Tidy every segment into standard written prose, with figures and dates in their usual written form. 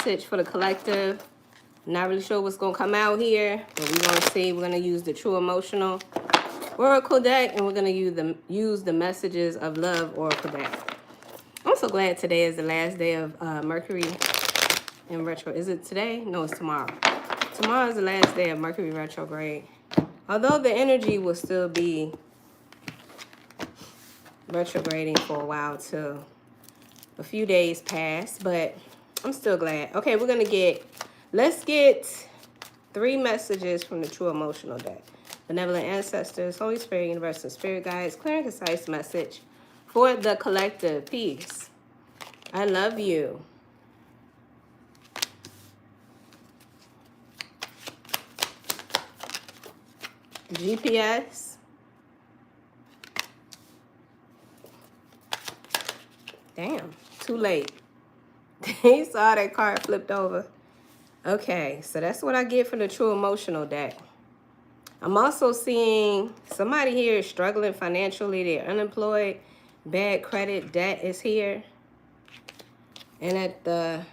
message for the collective. Not really sure what's going to come out here, but we're going to see. We're going to use the True Emotional Oracle deck, and we're going to use the Messages of Love Oracle deck. I'm so glad today is the last day of Mercury in retro. Is it today? No, it's tomorrow. Tomorrow is the last day of Mercury retrograde. Although the energy will still be retrograding for a while too. A few days past, but I'm still glad. Okay, we're going to let's get 3 messages from the True Emotional deck. Benevolent Ancestors, Holy Spirit, Universal Spirit Guides, clear and concise message for the collective. Peace. I love you. GPS. Damn, too late. He saw that card flipped over. Okay, so that's what I get for the True Emotional deck. I'm also seeing somebody here is struggling financially. They're unemployed. Bad credit, debt is here. And at the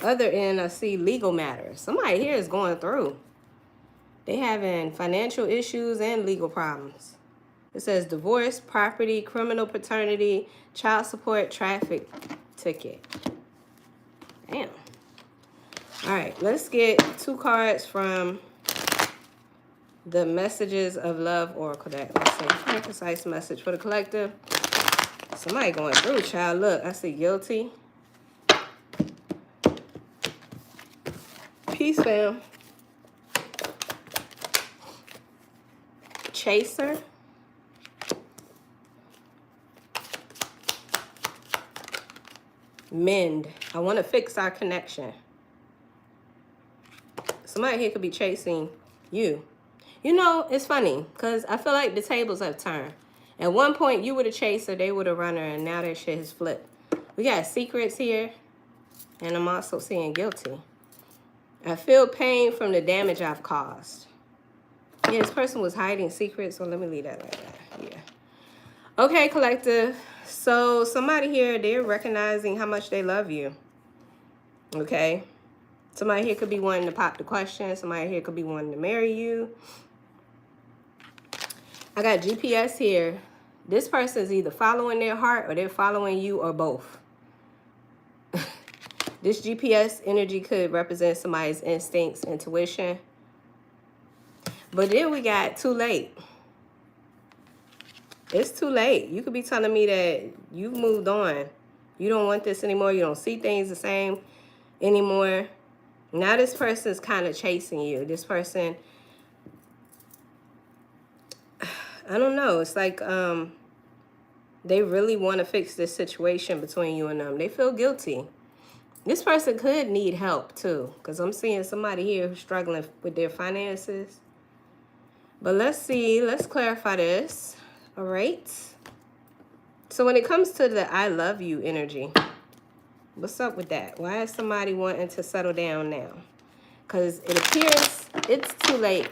other end, I see legal matters. Somebody here is going through. They having financial issues and legal problems. It says divorce, property, criminal paternity, child support, traffic ticket. Damn. All right, let's get 2 cards from the Messages of Love Oracle deck. Let's see, a concise message for the collective. Somebody going through, child. Look, I see guilty. Peace, fam. Chaser. Mend. I want to fix our connection. Somebody here could be chasing you. You know, it's funny because I feel like the tables have turned. At one point, you were the chaser, they were the runner, and now that shit has flipped. We got secrets here, and I'm also seeing guilty. I feel pain from the damage I've caused. Yeah, this person was hiding secrets, so let me leave that like that. Yeah. Okay, collective. So somebody here, they're recognizing how much they love you. Okay. Somebody here could be wanting to pop the question. Somebody here could be wanting to marry you. I got GPS here. This person is either following their heart or they're following you or both. This GPS energy could represent somebody's instincts, intuition. But then we got too late. It's too late. You could be telling me that you've moved on. You don't want this anymore. You don't see things the same anymore. Now this person is kind of chasing you. This person, I don't know. It's like they really want to fix this situation between you and them. They feel guilty. This person could need help too, because I'm seeing somebody here who's struggling with their finances. But let's see. Let's clarify this. All right. So when it comes to the I love you energy, what's up with that? Why is somebody wanting to settle down now? Because it appears it's too late.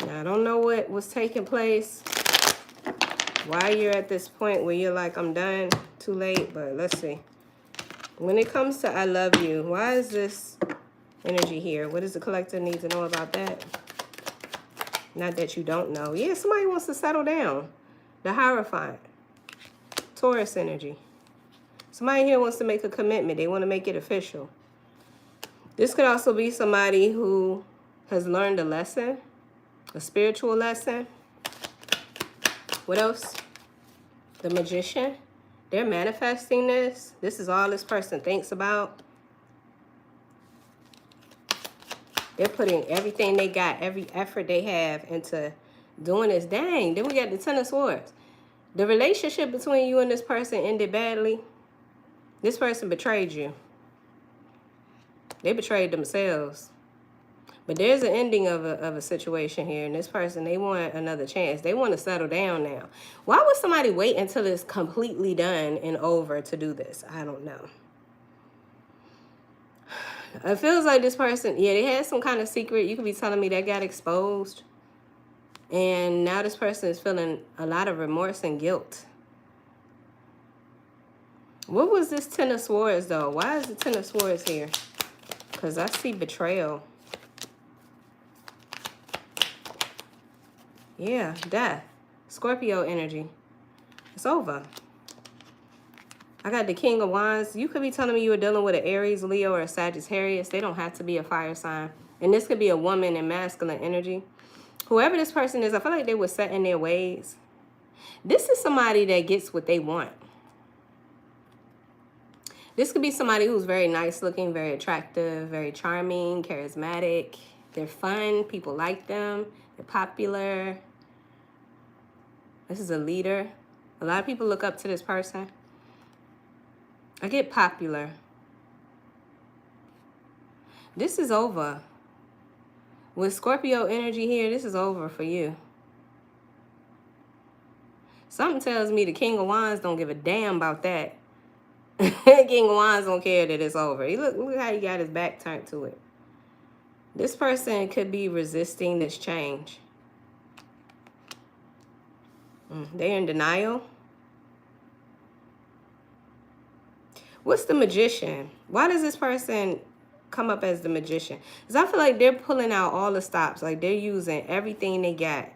Now, I don't know what was taking place. Why you're at this point where you're like, I'm done, too late, but let's see. When it comes to I love you, why is this energy here? What does the collector need to know about that? Not that you don't know. Yeah, somebody wants to settle down. The Hierophant. Taurus energy. Somebody here wants to make a commitment. They want to make it official. This could also be somebody who has learned a lesson, a spiritual lesson. What else? The Magician. They're manifesting this. This is all this person thinks about. They're putting everything they got, every effort they have into doing this. Dang, then we got the Ten of Swords. The relationship between you and this person ended badly. This person betrayed you. They betrayed themselves. But there's an ending of a situation here. And this person, they want another chance. They want to settle down now. Why would somebody wait until it's completely done and over to do this? I don't know. It feels like this person, yeah, they had some kind of secret. You could be telling me that got exposed. And now this person is feeling a lot of remorse and guilt. What was this Ten of Swords, though? Why is the Ten of Swords here? Because I see betrayal. Yeah, death. Scorpio energy. It's over. I got the King of Wands. You could be telling me you were dealing with an Aries, Leo, or a Sagittarius. They don't have to be a fire sign. And this could be a woman in masculine energy. Whoever this person is, I feel like they were set in their ways. This is somebody that gets what they want. This could be somebody who's very nice looking, very attractive, very charming, charismatic. They're fun. People like them. They're popular. This is a leader. A lot of people look up to this person. I get popular. This is over. With Scorpio energy here, this is over for you. Something tells me the King of Wands don't give a damn about that. King of Wands don't care that it's over. Look how he got his back turned to it. This person could be resisting this change. They're in denial. What's the Magician? Why does this person come up as the Magician? Because I feel like they're pulling out all the stops. Like they're using everything they got.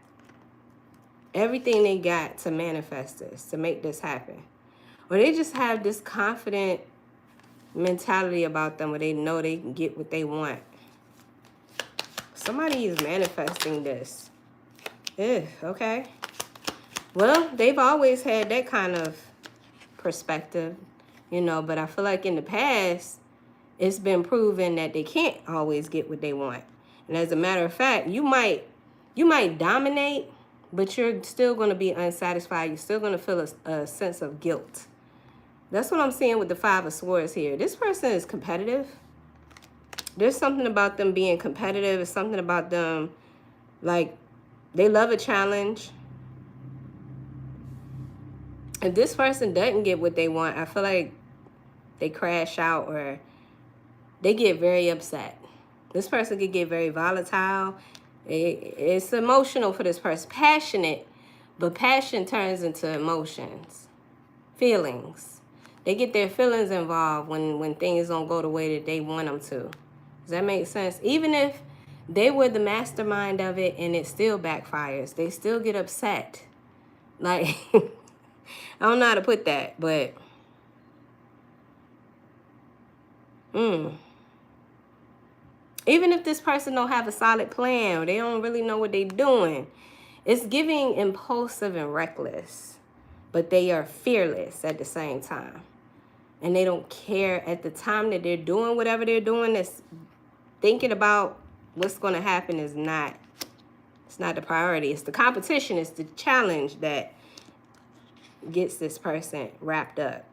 Everything they got to manifest this, to make this happen. Or they just have this confident mentality about them where they know they can get what they want. Somebody is manifesting this. Okay. Well, they've always had that kind of perspective, you know, but I feel like in the past, it's been proven that they can't always get what they want. And as a matter of fact, you might dominate, but you're still going to be unsatisfied. You're still going to feel a sense of guilt. That's what I'm seeing with the Five of Swords here. This person is competitive. There's something about them being competitive. It's something about them, like, they love a challenge. If this person doesn't get what they want, I feel like they crash out or they get very upset. This person could get very volatile. It's emotional for this person. Passionate, but passion turns into emotions. Feelings. They get their feelings involved when things don't go the way that they want them to. Does that make sense? Even if they were the mastermind of it and it still backfires, they still get upset. Like, I don't know how to put that, but even if this person don't have a solid plan or they don't really know what they're doing, it's giving impulsive and reckless, but they are fearless at the same time. And they don't care at the time that they're doing whatever they're doing. That's thinking about what's going to happen is not, it's not the priority. It's the competition. It's the challenge that gets this person wrapped up.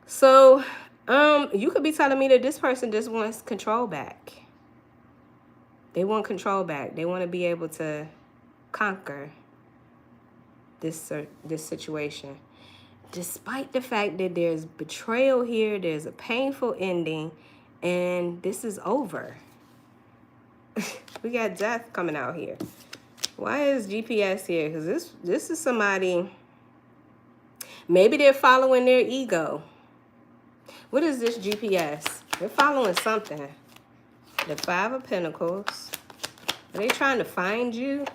So, you could be telling me that this person just wants control back. They want control back. They want to be able to conquer this situation. Despite the fact that there's betrayal here, there's a painful ending, and this is over. We got death coming out here. Why is GPS here? Because this is somebody, maybe they're following their ego. What is this GPS? They're following something. The Five of Pentacles. Are they trying to find you?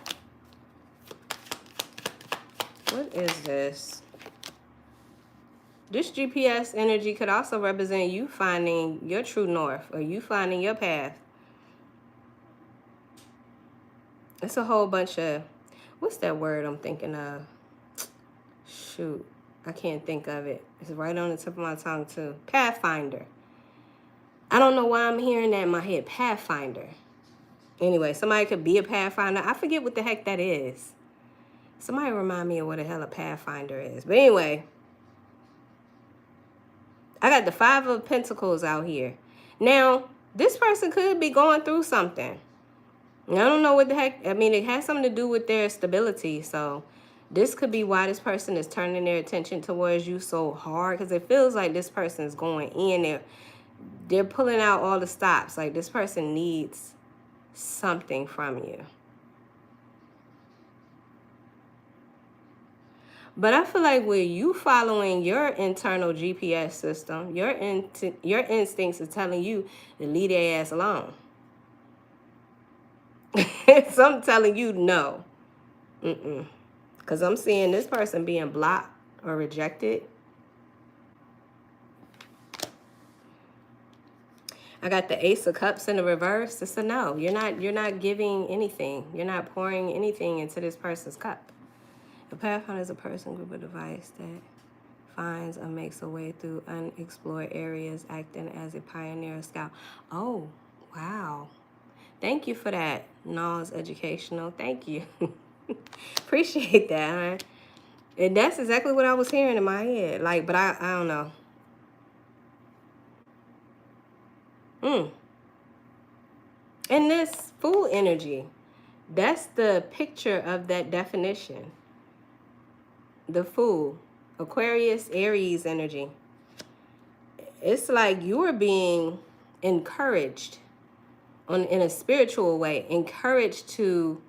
What is this? This GPS energy could also represent you finding your true north or you finding your path. It's a whole bunch of, what's that word I'm thinking of? Shoot, I can't think of it. It's right on the tip of my tongue too. Pathfinder. I don't know why I'm hearing that in my head. Pathfinder. Anyway, somebody could be a Pathfinder. I forget what the heck that is. Somebody remind me of what the hell a Pathfinder is. But anyway, I got the Five of Pentacles out here. Now, this person could be going through something. I don't know what the heck. I mean, it has something to do with their stability. So this could be why this person is turning their attention towards you so hard. Because it feels like this person is going in. They're pulling out all the stops. Like this person needs something from you. But I feel like with you following your internal GPS system, your instincts are telling you to leave their ass alone. So I'm telling you no. Because I'm seeing this person being blocked or rejected. I got the Ace of Cups in the reverse. It's a no. You're not giving anything. You're not pouring anything into this person's cup. A pathfinder is a person, group, or device that finds or makes a way through unexplored areas, acting as a pioneer or scout. Oh, wow. Thank you for that. No, it's educational. Thank you. Appreciate that, huh? And that's exactly what I was hearing in my head. Like, but I don't know. And this Fool energy, that's the picture of that definition. The Fool, Aquarius, Aries energy. It's like you are being encouraged in a spiritual way, encouraged to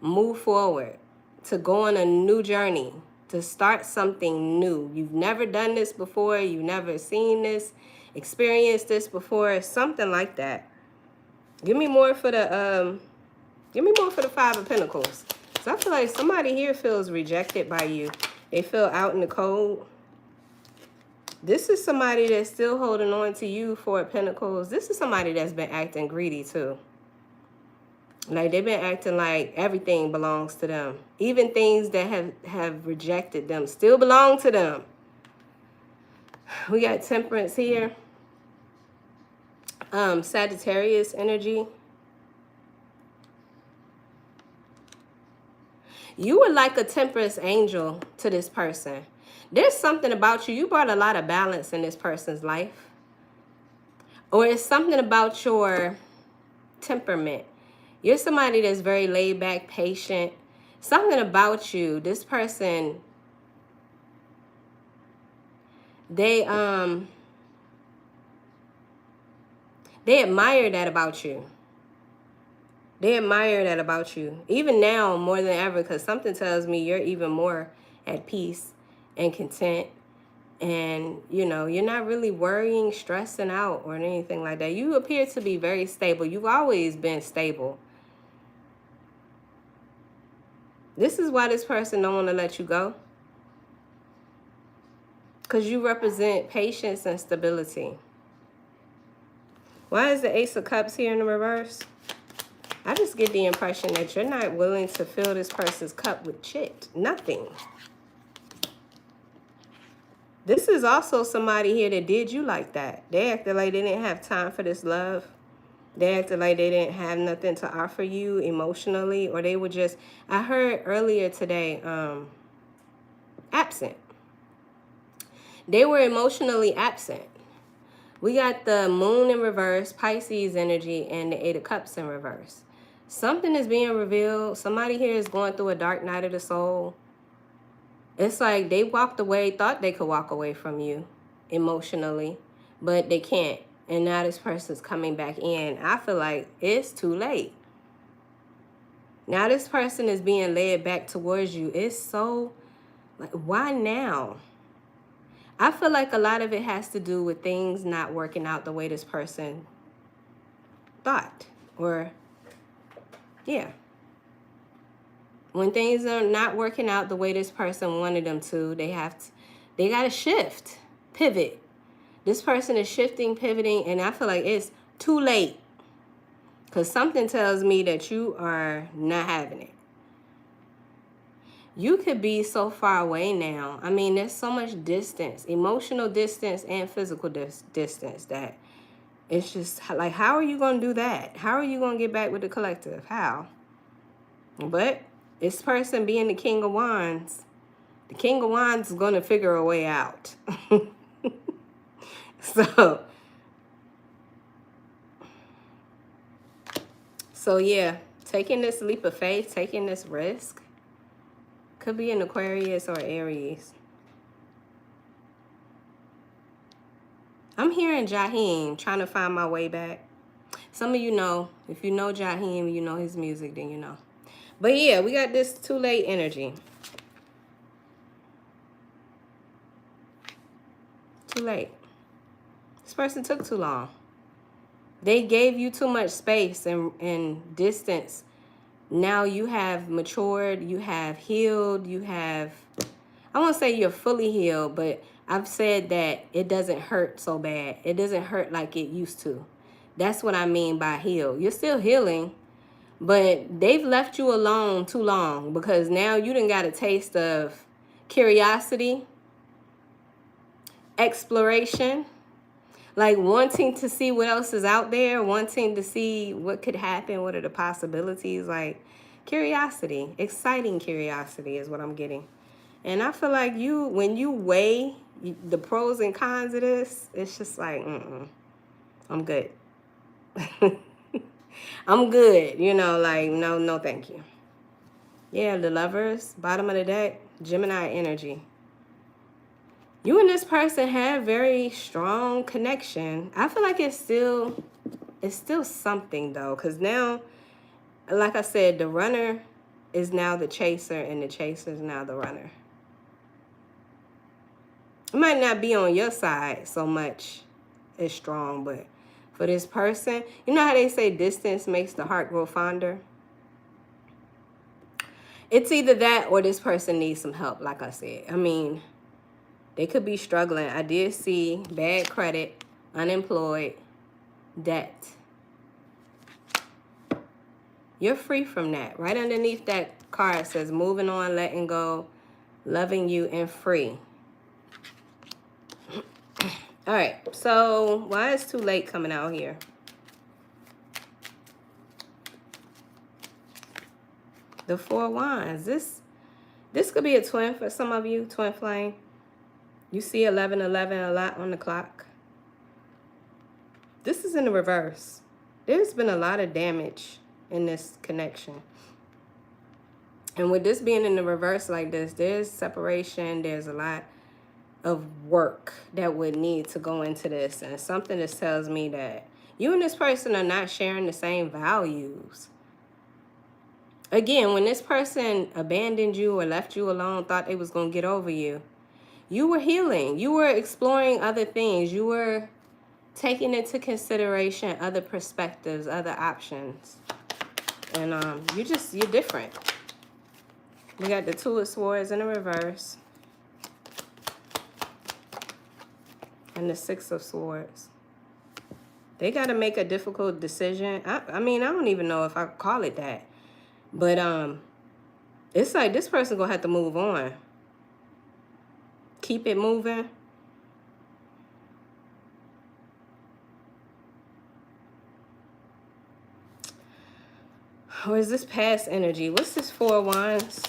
move forward, to go on a new journey, to start something new. You've never done this before. You've never seen this, experienced this before, something like that. Give me more for the Five of Pentacles. So I feel like somebody here feels rejected by you. They feel out in the cold. This is somebody that's still holding on to you, Four of Pentacles. This is somebody that's been acting greedy too. Like they've been acting like everything belongs to them. Even things that have rejected them still belong to them. We got Temperance here. Sagittarius energy. You were like a temperance angel to this person. There's something about you. You brought a lot of balance in this person's life. Or it's something about your temperament. You're somebody that's very laid back, patient. Something about you. This person, they admire that about you. They admire that about you. Even now, more than ever, because something tells me you're even more at peace and content. And, you know, you're not really worrying, stressing out or anything like that. You appear to be very stable. You've always been stable. This is why this person don't want to let you go. Because you represent patience and stability. Why is the Ace of Cups here in the reverse? I just get the impression that you're not willing to fill this person's cup with shit. Nothing. This is also somebody here that did you like that. They acted like they didn't have time for this love. They acted like they didn't have nothing to offer you emotionally, or they were just, I heard earlier today, absent. They were emotionally absent. We got the Moon in reverse, Pisces energy, and the Eight of Cups in reverse. Something is being revealed. Somebody here is going through a dark night of the soul. It's like they walked away, thought they could walk away from you emotionally, but they can't. And now this person's coming back in. I feel like it's too late. Now this person is being led back towards you. It's so, like, why now? I feel like a lot of it has to do with things not working out the way this person thought. Or, yeah. When things are not working out the way this person wanted them to, they got to shift, pivot. This person is shifting, pivoting, and I feel like it's too late. Because something tells me that you are not having it. You could be so far away now. I mean, there's so much distance, emotional distance and physical distance, that it's just like, how are you going to do that? How are you going to get back with the collective? How? But this person being the King of Wands, the King of Wands is going to figure a way out. So yeah, taking this leap of faith, taking this risk, could be an Aquarius or Aries. I'm hearing Jaheim, trying to find my way back. Some of you know, if you know Jaheim, you know his music, then you know. But yeah, we got this too late energy. Too late. This person took too long. They gave you too much space and distance. Now you have matured, you have healed, you have, I won't say you're fully healed, but I've said that it doesn't hurt so bad. It doesn't hurt like it used to. That's what I mean by heal. You're still healing, but they've left you alone too long, because now you done got a taste of curiosity, exploration, like wanting to see what else is out there, wanting to see what could happen, what are the possibilities, like curiosity, exciting curiosity is what I'm getting. And I feel like when you weigh the pros and cons of this, it's just like, I'm good. I'm good, you know, like, no, thank you. Yeah, the Lovers, bottom of the deck, Gemini energy. You and this person have very strong connection. I feel like it's still something though, because now, like I said, the runner is now the chaser and the chaser is now the runner. It might not be on your side so much as strong, but for this person, you know how they say distance makes the heart grow fonder? It's either that or this person needs some help, like I said. I mean, they could be struggling. I did see bad credit, unemployed, debt. You're free from that. Right underneath that card says moving on, letting go, loving you, and free. All right, so why is too late coming out here? The Four Wands. This could be a twin for some of you, twin flame. You see 1111 a lot on the clock. This is in the reverse. There's been a lot of damage in this connection. And with this being in the reverse like this, there's separation. There's a lot of work that would need to go into this. And something that tells me that you and this person are not sharing the same values. Again, when this person abandoned you or left you alone, thought they was going to get over you, you were healing. You were exploring other things. You were taking into consideration other perspectives, other options. And you're different. We got the Two of Swords in the reverse. And the Six of Swords. They got to make a difficult decision. I mean, I don't even know if I call it that. But it's like this person going to have to move on. Keep it moving. Or is this past energy? What's this Four of Wands?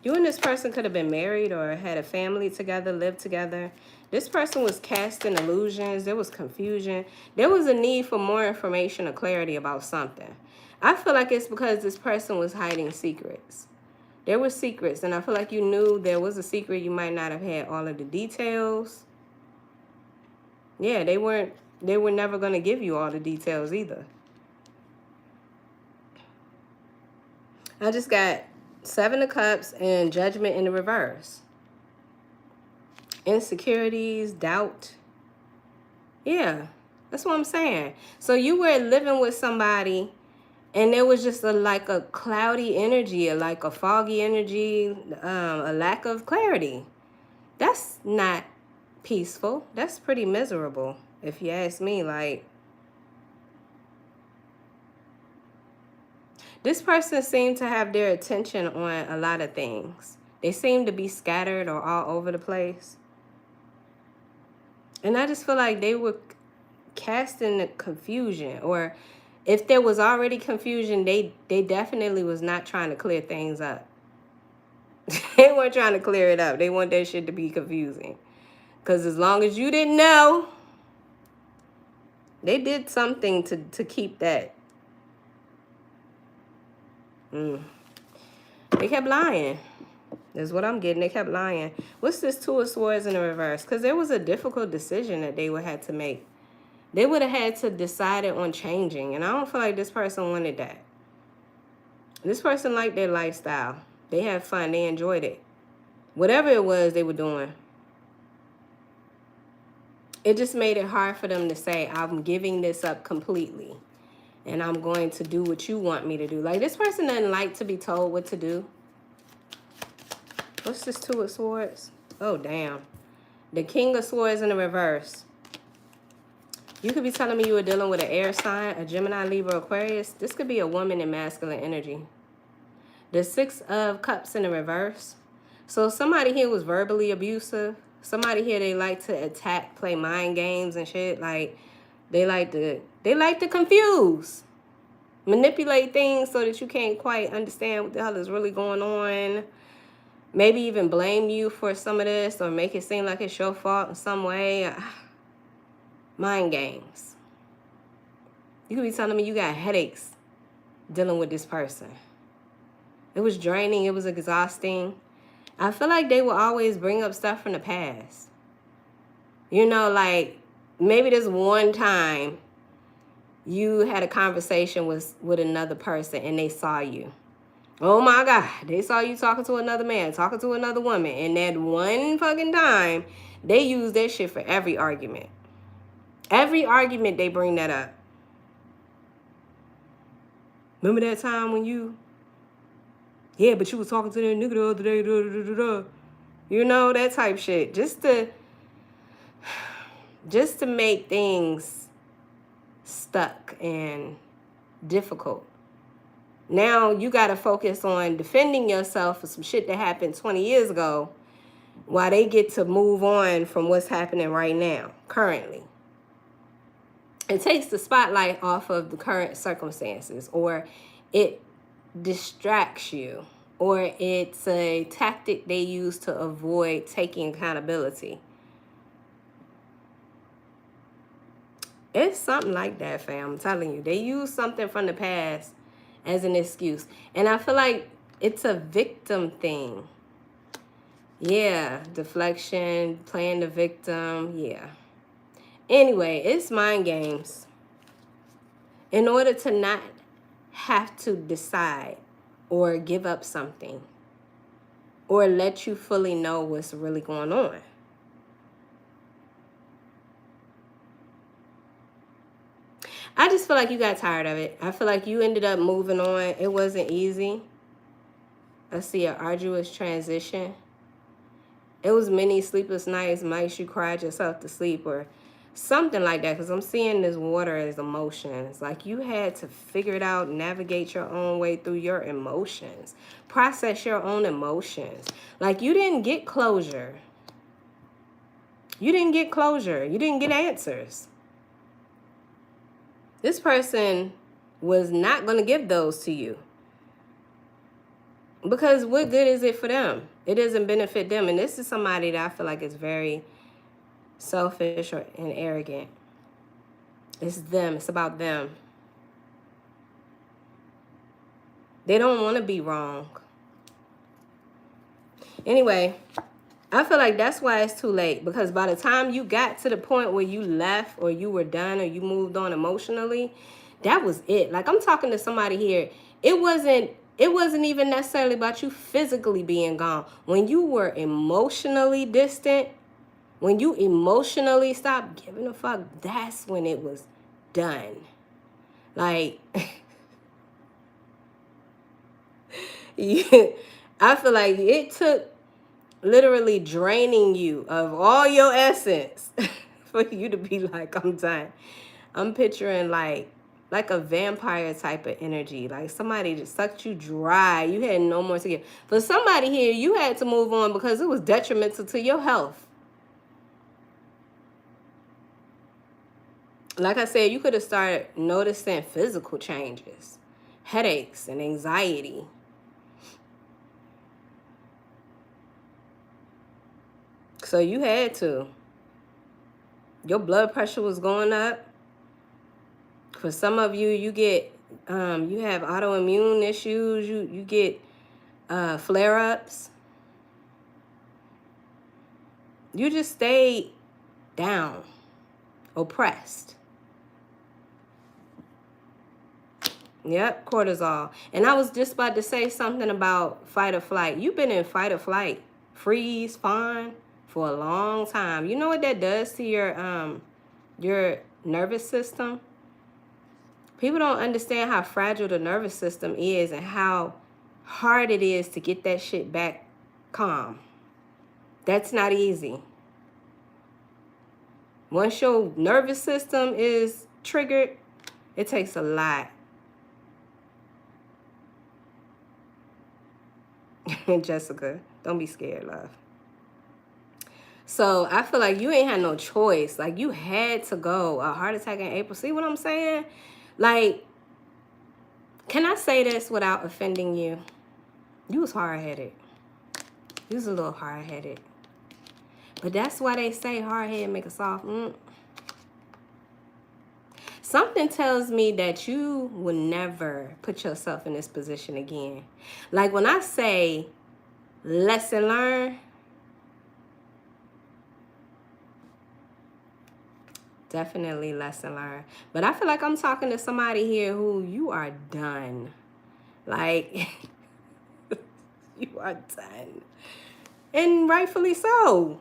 You and this person could have been married or had a family together, lived together. This person was casting illusions. There was confusion. There was a need for more information or clarity about something. I feel like it's because this person was hiding secrets. There were secrets, and I feel like you knew there was a secret. You might not have had all of the details. Yeah, they were never going to give you all the details either. I just got Seven of Cups and Judgment in the reverse. Insecurities, doubt. Yeah, that's what I'm saying. So you were living with somebody and there was just like a cloudy energy, like a foggy energy, a lack of clarity. That's not peaceful. That's pretty miserable, if you ask me. Like, this person seemed to have their attention on a lot of things. They seem to be scattered or all over the place. And I just feel like they were casting the confusion, or if there was already confusion, they definitely was not trying to clear things up. They weren't trying to clear it up. They want that shit to be confusing. Because as long as you didn't know, they did something to keep that. They kept lying. That's what I'm getting. They kept lying. What's this Two of Swords in the reverse? Because there was a difficult decision that they would have to make. They would have had to decide on changing. And I don't feel like this person wanted that. This person liked their lifestyle. They had fun. They enjoyed it. Whatever it was they were doing. it just made it hard for them to say, I'm giving this up completely. And I'm going to do what you want me to do. Like, this person doesn't like to be told what to do. What's this Two of Swords? Oh, damn. The King of Swords in the reverse. You could be telling me you were dealing with an air sign, a Gemini, Libra, Aquarius. This could be a woman in masculine energy. The Six of Cups in the reverse. So somebody here was verbally abusive. Somebody here, they like to attack, play mind games and shit. Like, they like to confuse, manipulate things so that you can't quite understand what the hell is really going on. Maybe even blame you for some of this or make it seem like it's your fault in some way. Mind games. You could be telling me you got headaches dealing with this person. It was draining. It was exhausting. I feel like they will always bring up stuff from the past. You know, like maybe this one time you had a conversation with another person and they saw you. Oh my God, they saw you talking to another man, talking to another woman. And that one fucking time, they use that shit for every argument. Every argument, they bring that up. Remember that time when you... Yeah, but you was talking to that nigga the other day. Da, da, da, da. You know, that type shit. Just to make things stuck and difficult. Now you got to focus on defending yourself for some shit that happened 20 years ago while they get to move on from what's happening right now, currently. It takes the spotlight off of the current circumstances, or it distracts you, or it's a tactic they use to avoid taking accountability. It's something like that, fam. I'm telling you. They use something from the past as an excuse. And I feel like it's a victim thing. Yeah, deflection, playing the victim, yeah. Anyway, it's mind games. In order to not have to decide or give up something or let you fully know what's really going on. I just feel like you got tired of it. I feel like you ended up moving on. It wasn't easy. I see an arduous transition. It was many sleepless nights. Might you cried yourself to sleep or something like that, because I'm seeing this water as emotions. Like you had to figure it out, navigate your own way through your emotions, process your own emotions. Like you didn't get closure. You didn't get closure. You didn't get answers. This person was not going to give those to you. Because what good is it for them? It doesn't benefit them. And this is somebody that I feel like is very selfish and arrogant. It's them. It's about them. They don't want to be wrong. Anyway, I feel like that's why it's too late. Because by the time you got to the point where you left or you were done or you moved on emotionally, that was it. Like I'm talking to somebody here. It wasn't even necessarily about you physically being gone. When you were emotionally distant, when you emotionally stopped giving a fuck, that's when it was done. Like, I feel like it took literally draining you of all your essence for you to be like, I'm done. I'm picturing like a vampire type of energy. Like somebody just sucked you dry. You had no more to give. For somebody here, you had to move on because it was detrimental to your health. Like I said, you could have started noticing physical changes, headaches and anxiety. So you had to. Your blood pressure was going up. For some of you, you get, you have autoimmune issues. You get flare-ups. You just stayed down, oppressed. Yep, cortisol. And I was just about to say something about fight or flight. You've been in fight or flight, freeze, fawn, for a long time. You know what that does to your nervous system? People don't understand how fragile the nervous system is and how hard it is to get that shit back calm. That's not easy. Once your nervous system is triggered, it takes a lot. Jessica, don't be scared, love. So I feel like you ain't had no choice. Like, you had to go. A heart attack in April. See what I'm saying? Like, can I say this without offending you? You was hard-headed. You was a little hard-headed. But that's why they say hard-headed make a soft. Something tells me that you will never put yourself in this position again. Like, when I say lesson learned, definitely lesson learned. But I feel like I'm talking to somebody here who you are done. Like, you are done. And rightfully so.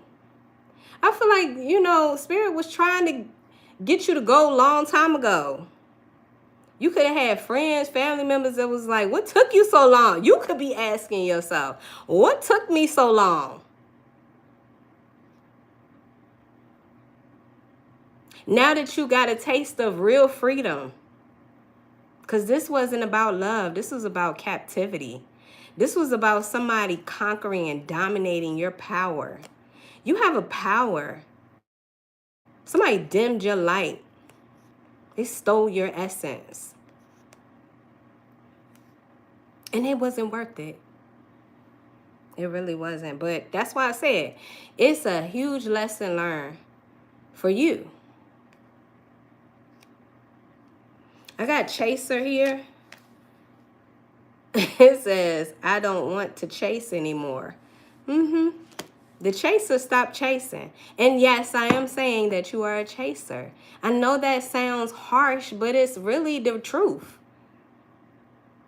I feel like, you know, Spirit was trying to get you to go a long time ago. You could have had friends, family members that was like, what took you so long? You could be asking yourself, what took me so long? Now that you got a taste of real freedom, because this wasn't about love. This was about captivity. This was about somebody conquering and dominating your power. You have a power. Somebody dimmed your light. They stole your essence. And it wasn't worth it. It really wasn't. But that's why I said it's a huge lesson learned for you. I got Chaser here. It says, I don't want to chase anymore. The chaser stopped chasing. And yes, I am saying that you are a chaser. I know that sounds harsh, but it's really the truth.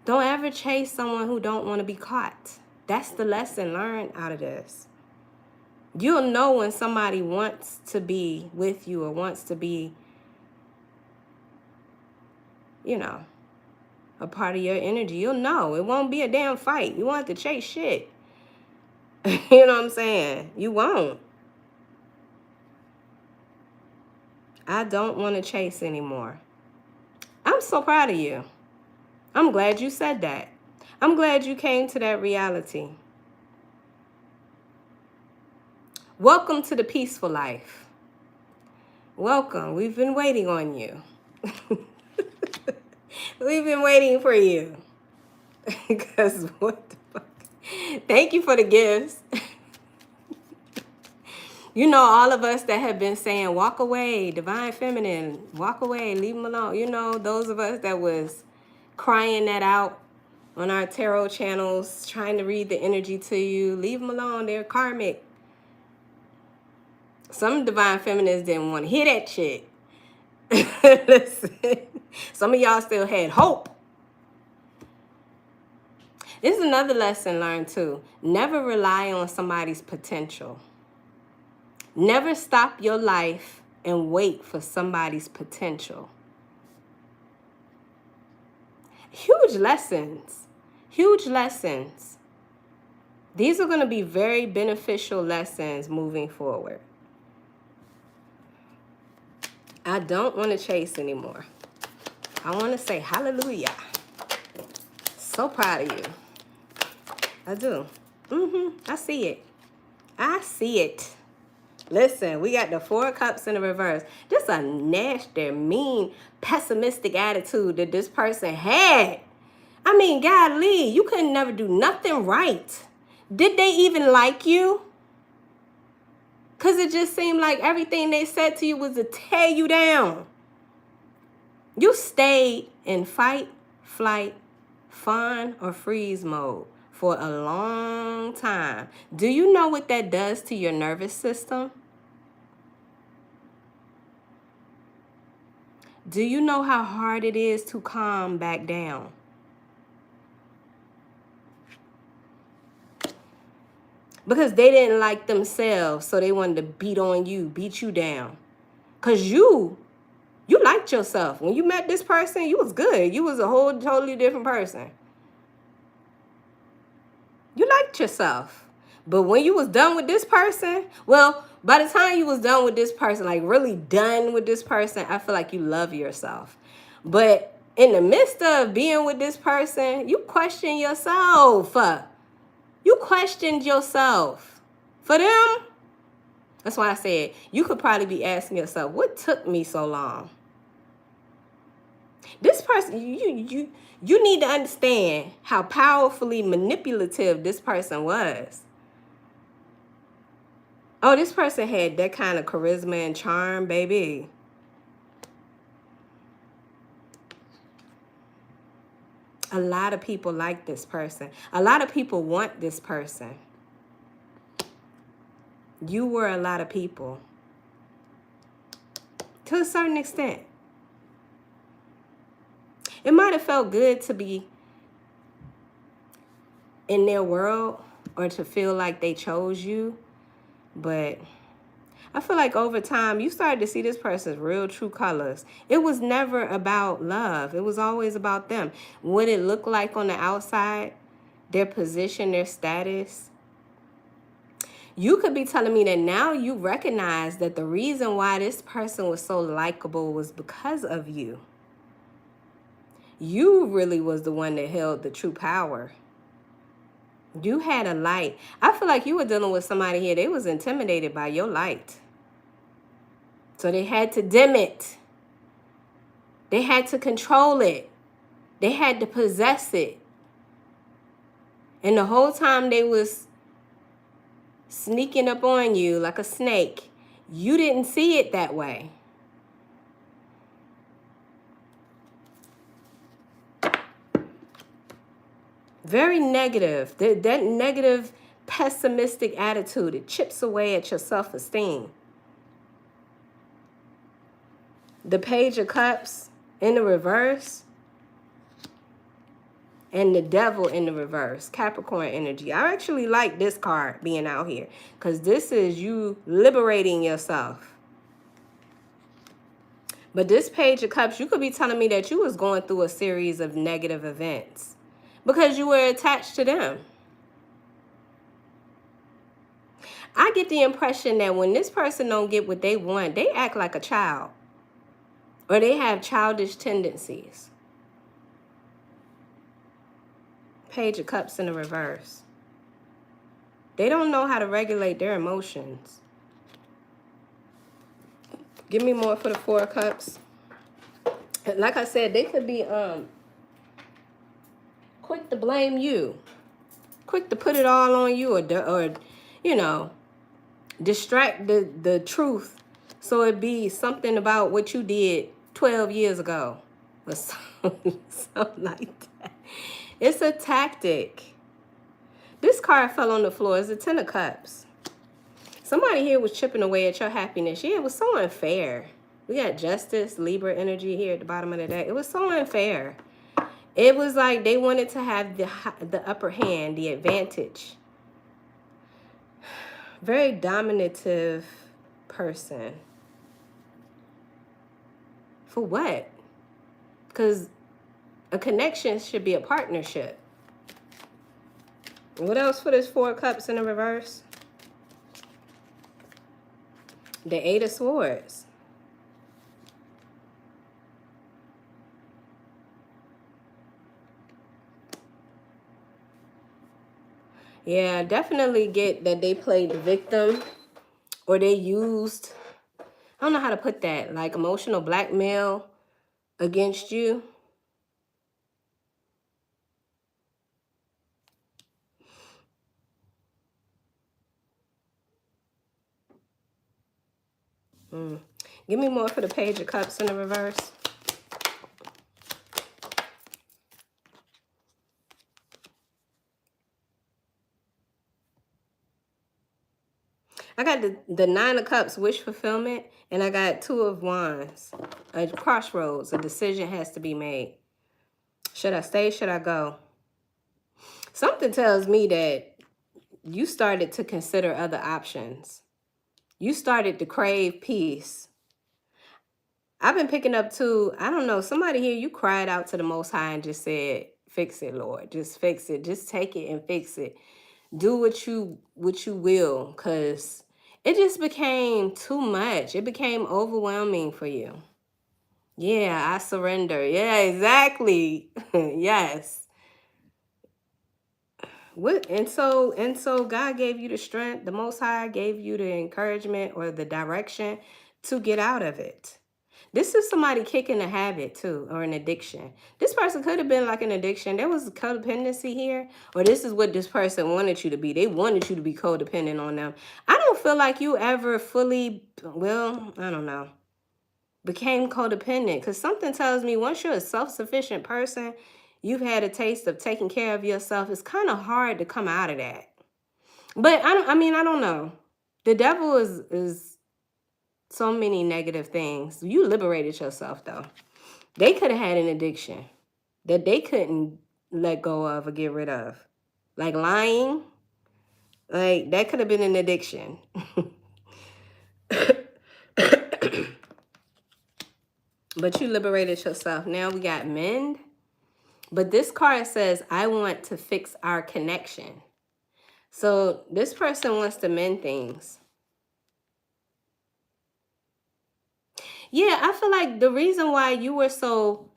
Don't ever chase someone who don't want to be caught. That's the lesson learned out of this. You'll know when somebody wants to be with you or wants to be, you know, a part of your energy. You'll know. It won't be a damn fight. You won't have to chase shit. You know what I'm saying? You won't. I don't want to chase anymore. I'm so proud of you. I'm glad you said that. I'm glad you came to that reality. Welcome to the peaceful life. Welcome. We've been waiting on you. We've been waiting for you. Because what the fuck? Thank you for the gifts. You know, all of us that have been saying, walk away, divine feminine, walk away, leave them alone. You know, those of us that was crying that out on our tarot channels, trying to read the energy to you, leave them alone. They're karmic. Some divine feminists didn't want to hear that shit. Listen, some of y'all still had hope. This is another lesson learned too. Never rely on somebody's potential. Never stop your life and wait for somebody's potential. Huge lessons. Huge lessons. These are going to be very beneficial lessons moving forward. I don't want to chase anymore. I want to say hallelujah. So proud of you. I do. I see it. I see it. Listen, we got the 4 of Cups in the reverse. Just a nasty, mean, pessimistic attitude that this person had. I mean, golly, you couldn't never do nothing right. Did they even like you? Because it just seemed like everything they said to you was to tear you down. You stayed in fight, flight, fawn, or freeze mode for a long time. Do you know what that does to your nervous system? Do you know how hard it is to calm back down? Because they didn't like themselves, so they wanted to beat you down. Because you liked yourself. When you met this person, you was good. You was a whole totally different person. You liked yourself. But when you was done with this person, well, by the time you was done with this person, like really done with this person, I feel like you love yourself. But in the midst of being with this person, you question yourself. You questioned yourself. For them, that's why I said you could probably be asking yourself, what took me so long? This person, you need to understand how powerfully manipulative this person was. Oh, this person had that kind of charisma and charm, baby. A lot of people like this person. A lot of people want this person. You were a lot of people. To a certain extent. It might have felt good to be in their world or to feel like they chose you. But I feel like over time, you started to see this person's real true colors. It was never about love. It was always about them. What it looked like on the outside, their position, their status. You could be telling me that now you recognize that the reason why this person was so likable was because of you. You really was the one that held the true power. You had a light. I feel like you were dealing with somebody here. They was intimidated by your light. So they had to dim it. They had to control it. They had to possess it. And the whole time they was sneaking up on you like a snake, you didn't see it that way. Very negative. That negative, pessimistic attitude, it chips away at your self-esteem. The Page of Cups in the reverse and the Devil in the reverse, Capricorn energy. I actually like this card being out here because this is you liberating yourself. But this Page of Cups, you could be telling me that you was going through a series of negative events because you were attached to them. I get the impression that when this person don't get what they want, they act like a child. Or they have childish tendencies. Page of Cups in the reverse. They don't know how to regulate their emotions. Give me more for the Four of Cups. Like I said, they could be quick to blame you. Quick to put it all on you or you know, distract the truth so it be something about what you did 12 years ago or something like that. It's a tactic. This card fell on the floor. It's the Ten of Cups. Somebody here was chipping away at your happiness. Yeah, it was so unfair. We got Justice, Libra energy here at the bottom of the deck. It was so unfair. It was like they wanted to have the upper hand, the advantage. Very dominative person. For what? Because a connection should be a partnership. What else for this Four of Cups in the reverse? The Eight of Swords. Yeah, I definitely get that they played the victim or they used, I don't know how to put that, like emotional blackmail against you. Give me more for the Page of Cups in the reverse. I got the Nine of Cups, wish fulfillment, and I got Two of Wands, a crossroads. A decision has to be made. Should I stay? Should I go? Something tells me that you started to consider other options. You started to crave peace. I've been picking up too, I don't know, somebody here, you cried out to the Most High and just said, fix it, Lord. Just fix it. Just take it and fix it. Do what you will, because it just became too much. It became overwhelming for you. Yeah, I surrender. Yeah, exactly. Yes. What and so God gave you the strength, the Most High gave you the encouragement or the direction to get out of it. This is somebody kicking a habit too, or an addiction. This person could have been like an addiction. There was codependency here, or this is what this person wanted you to be. They wanted you to be codependent on them. I don't feel like you ever fully, well, I don't know, became codependent, because something tells me once you're a self-sufficient person, you've had a taste of taking care of yourself. It's kind of hard to come out of that. But I don't know. The devil is so many negative things. You liberated yourself though. They could have had an addiction that they couldn't let go of or get rid of. Like lying. Like that could have been an addiction. But you liberated yourself. Now we got mend. But this card says, I want to fix our connection. So this person wants to mend things. Yeah, I feel like the reason why you were so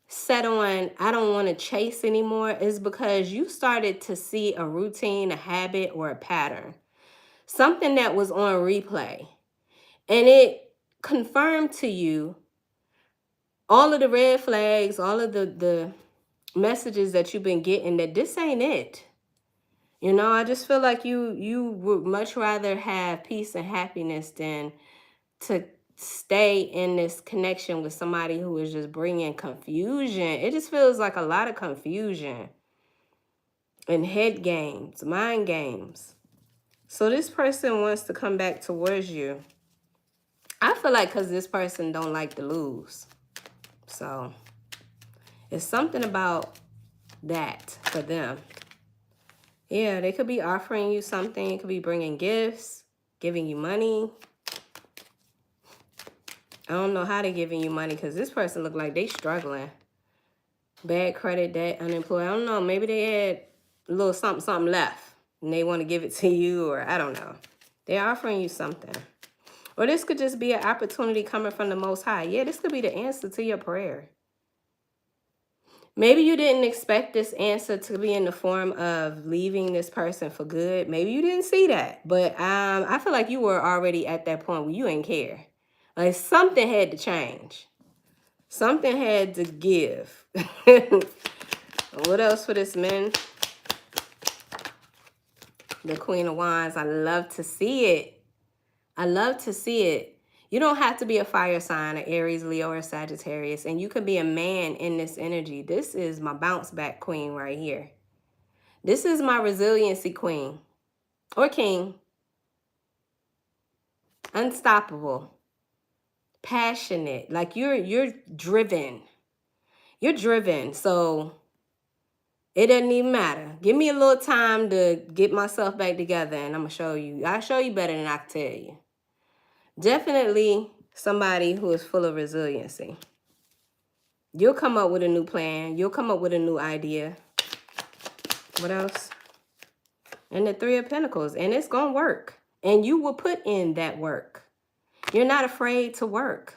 set on, I don't want to chase anymore, is because you started to see a routine, a habit, or a pattern. Something that was on replay. And it confirmed to you all of the red flags, all of the messages that you've been getting, that this ain't it. You know, I just feel like you would much rather have peace and happiness than to stay in this connection with somebody who is just bringing confusion. It just feels like a lot of confusion and head games, mind games. So this person wants to come back towards you. I feel like because this person don't like to lose. So it's something about that for them. Yeah, they could be offering you something. It could be bringing gifts, giving you money. I don't know how they're giving you money, because this person look like they struggling. Bad credit, debt, unemployed. I don't know. Maybe they had a little something left and they want to give it to you, or I don't know. They're offering you something. Or this could just be an opportunity coming from the Most High. Yeah, this could be the answer to your prayer. Maybe you didn't expect this answer to be in the form of leaving this person for good. Maybe you didn't see that. But I feel like you were already at that point where you ain't care. Like something had to change. Something had to give. What else for this man? The Queen of Wands. I love to see it. I love to see it. You don't have to be a fire sign, an Aries, Leo, or Sagittarius. And you could be a man in this energy. This is my bounce back queen right here. This is my resiliency queen. Or king. Unstoppable. Passionate. Like you're driven. You're driven. So it doesn't even matter. Give me a little time to get myself back together and I'm going to show you. I'll show you better than I can tell you. Definitely somebody who is full of resiliency. You'll come up with a new plan. You'll come up with a new idea. What else? And the Three of Pentacles. And it's going to work. And you will put in that work. You're not afraid to work.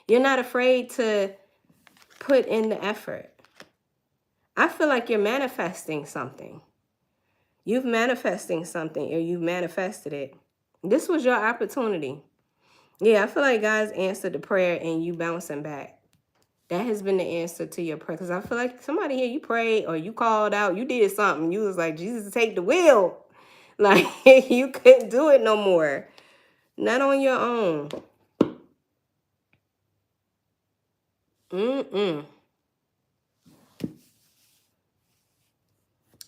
You're not afraid to put in the effort. I feel like you're manifesting something. You've manifesting something, or you've manifested it. This was your opportunity. Yeah, I feel like God's answered the prayer and you bouncing back. That has been the answer to your prayer. Because I feel like somebody here, you prayed or you called out, you did something. You was like, Jesus, take the wheel. Like, you couldn't do it no more. Not on your own.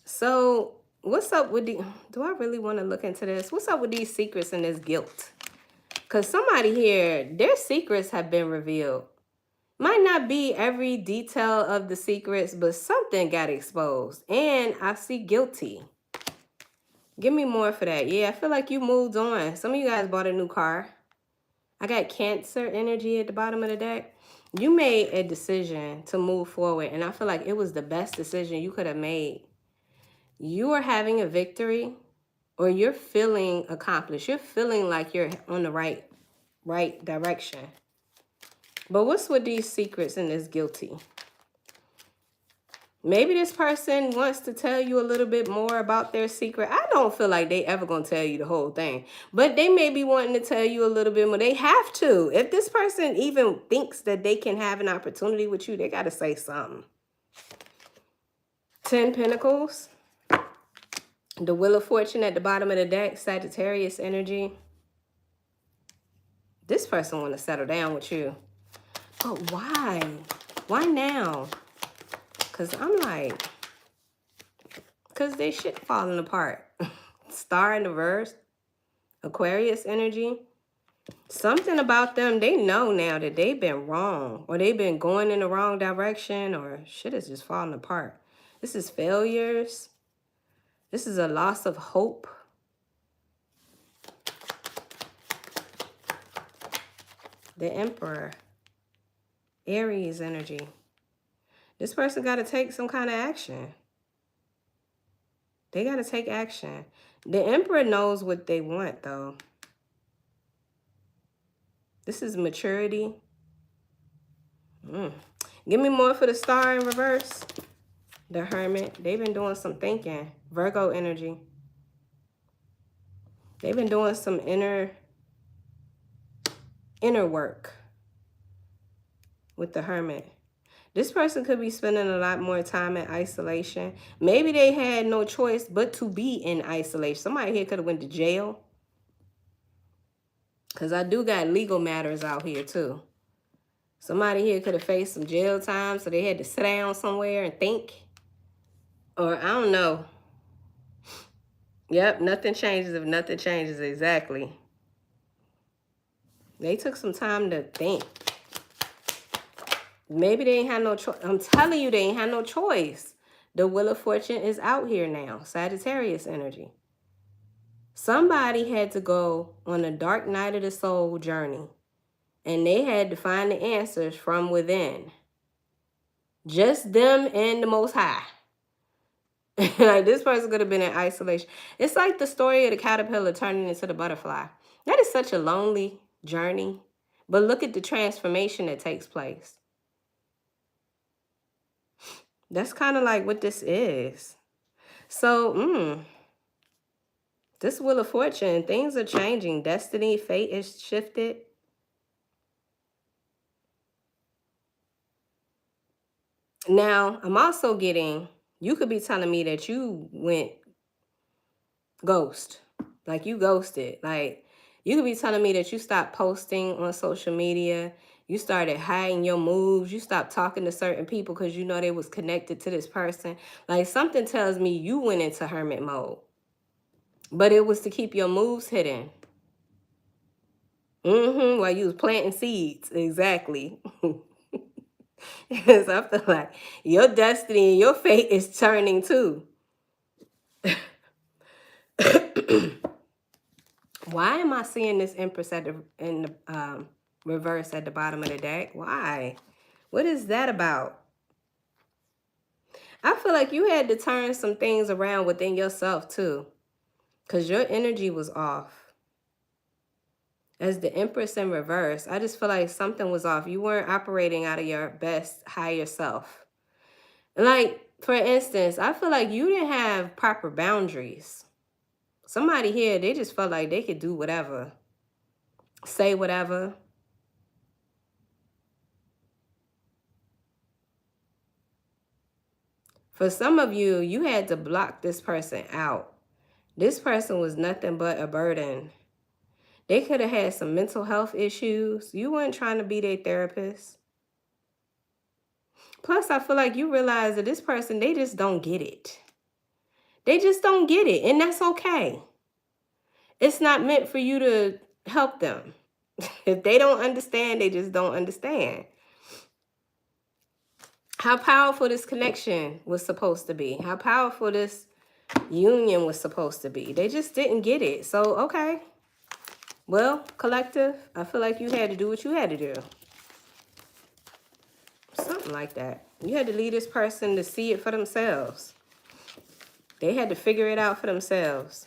So, what's up with the... Do I really want to look into this? What's up with these secrets and this guilt? Because somebody here, their secrets have been revealed. Might not be every detail of the secrets, but something got exposed. And I see guilty. Give me more for that. Yeah, I feel like you moved on. Some of you guys bought a new car. I got Cancer energy at the bottom of the deck. You made a decision to move forward, and I feel like it was the best decision you could have made. You are having a victory, or you're feeling accomplished. You're feeling like you're on the right direction. But what's with these secrets and this guilty? Maybe this person wants to tell you a little bit more about their secret. I don't feel like they ever gonna tell you the whole thing, but they may be wanting to tell you a little bit more. They have to. If this person even thinks that they can have an opportunity with you, they gotta say something. 10 Pentacles. The Wheel of Fortune at the bottom of the deck, Sagittarius energy. This person want to settle down with you. But why? Why now? Because I'm like, because they shit falling apart. Star in the verse, Aquarius energy. Something about them, they know now that they've been wrong, or they've been going in the wrong direction, or shit is just falling apart. This is failures. This is a loss of hope. The Emperor, Aries energy. This person got to take some kind of action. They got to take action. The Emperor knows what they want, though. This is maturity. Give me more for the Star in reverse. The Hermit. They've been doing some thinking. Virgo energy. They've been doing some inner work with the Hermit. This person could be spending a lot more time in isolation. Maybe they had no choice but to be in isolation. Somebody here could have went to jail. Because I do got legal matters out here too. Somebody here could have faced some jail time, so they had to sit down somewhere and think. Or I don't know. Yep, nothing changes if nothing changes. Exactly. They took some time to think. Maybe they ain't had no choice. I'm telling you, they ain't had no choice. The Wheel of Fortune is out here now. Sagittarius energy. Somebody had to go on a dark night of the soul journey. And they had to find the answers from within. Just them and the Most High. Like, this person could have been in isolation. It's like the story of the caterpillar turning into the butterfly. That is such a lonely journey. But look at the transformation that takes place. That's kind of like what this is. So, this Wheel of Fortune, things are changing. Destiny, fate is shifted. Now, I'm also getting, you could be telling me that you went ghost. Like, you ghosted. Like, you could be telling me that you stopped posting on social media. You started hiding your moves. You stopped talking to certain people because you know they was connected to this person. Like, something tells me you went into hermit mode. But it was to keep your moves hidden. While you was planting seeds. Exactly. Because I feel like your destiny and your fate is turning too. Why am I seeing this Empress in the reverse at the bottom of the deck? Why? What is that about? I feel like you had to turn some things around within yourself too. Because your energy was off. As the Empress in reverse, I just feel like something was off. You weren't operating out of your best higher self. Like, for instance, I feel like you didn't have proper boundaries. Somebody here, they just felt like they could do whatever. Say whatever. For some of you, you had to block this person out. This person was nothing but a burden. They could have had some mental health issues. You weren't trying to be their therapist. Plus, I feel like you realize that this person, they just don't get it. They just don't get it, and that's okay. It's not meant for you to help them. If they don't understand, they just don't understand. How powerful this connection was supposed to be. How powerful this union was supposed to be. They just didn't get it. So, okay. Well, collective, I feel like you had to do what you had to do. Something like that. You had to lead this person to see it for themselves. They had to figure it out for themselves.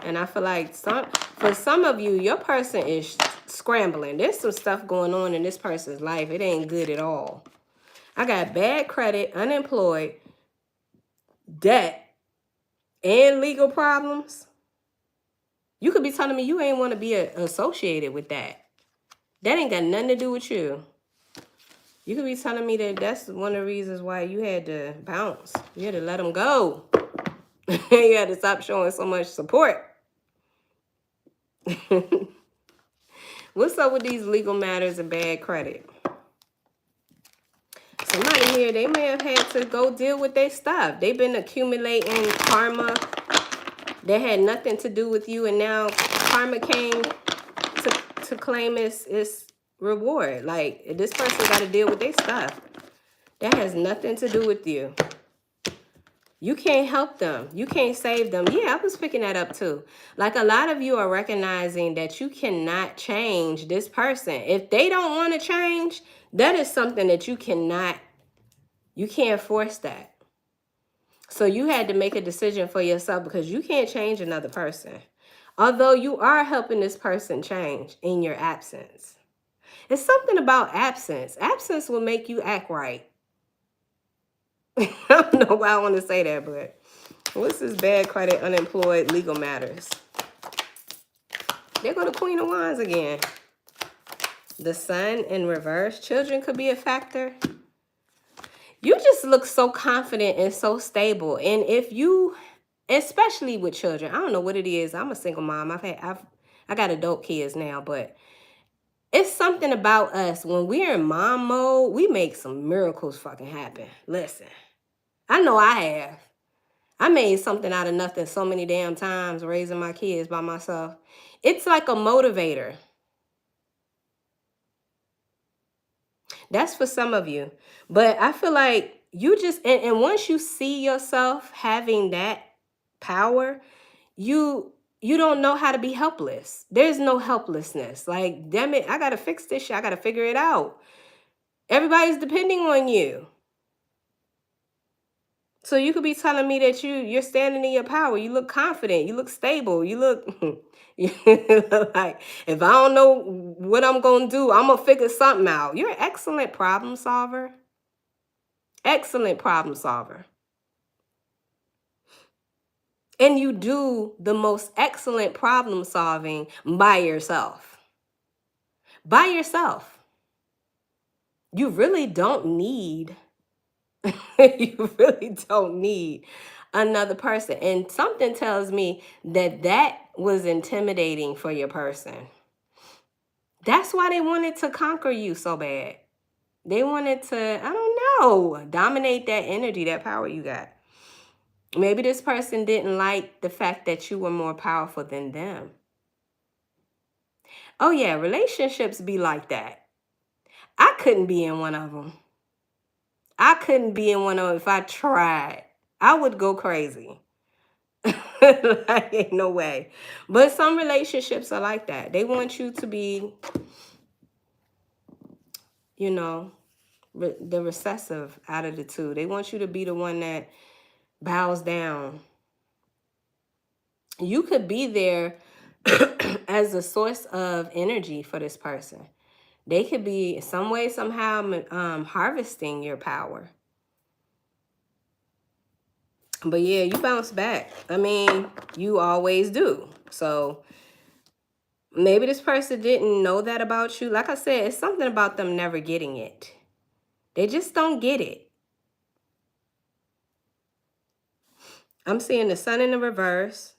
And I feel like for some of you, your person is scrambling. There's some stuff going on in this person's life. It ain't good at all. I got bad credit, unemployed, debt, and legal problems. You could be telling me you ain't want to be associated with that. That ain't got nothing to do with you. You could be telling me that that's one of the reasons why you had to bounce. You had to let them go. You had to stop showing so much support. What's up with these legal matters and bad credit? Somebody here, they may have had to go deal with their stuff. They've been accumulating karma that had nothing to do with you, and now karma came to claim its reward. Like, this person got to deal with their stuff. That has nothing to do with you. You can't help them. You can't save them. Yeah, I was picking that up too. Like, a lot of you are recognizing that you cannot change this person. If they don't want to change, that is something that you can't force that. So you had to make a decision for yourself, because you can't change another person. Although you are helping this person change in your absence. It's something about absence. Absence will make you act right. I don't know why I want to say that, but what's this bad credit, unemployed, legal matters? There go the Queen of Wands again. The Sun in reverse. Children could be a factor. You just look so confident and so stable. And if you, especially with children, I don't know what it is. I'm a single mom. I got adult kids now, but it's something about us. When we're in mom mode, we make some miracles fucking happen. Listen, I know I have. I made something out of nothing so many damn times raising my kids by myself. It's like a motivator. That's for some of you. But I feel like you just, and once you see yourself having that power, you don't know how to be helpless. There's no helplessness. Like, damn it, I got to fix this shit. I got to figure it out. Everybody's depending on you. So you could be telling me that you're standing in your power. You look confident. You look stable. You look like, if I don't know what I'm going to do, I'm going to figure something out. You're an excellent problem solver. Excellent problem solver. And you do the most excellent problem solving by yourself. By yourself. You really don't need you really don't need another person. And something tells me that that was intimidating for your person. That's why they wanted to conquer you so bad. They wanted to, I don't know, dominate that energy, that power you got. Maybe this person didn't like the fact that you were more powerful than them. Oh yeah, relationships be like that. I couldn't be in one of them. I couldn't be in one of them if I tried. I would go crazy. Like, ain't no way. But some relationships are like that. They want you to be, you know, the recessive out of the two. They want you to be the one that bows down. You could be there as a source of energy for this person. They could be some way, somehow harvesting your power. But yeah, you bounce back. I mean, you always do. So maybe this person didn't know that about you. Like I said, it's something about them never getting it. They just don't get it. I'm seeing the Sun in the reverse.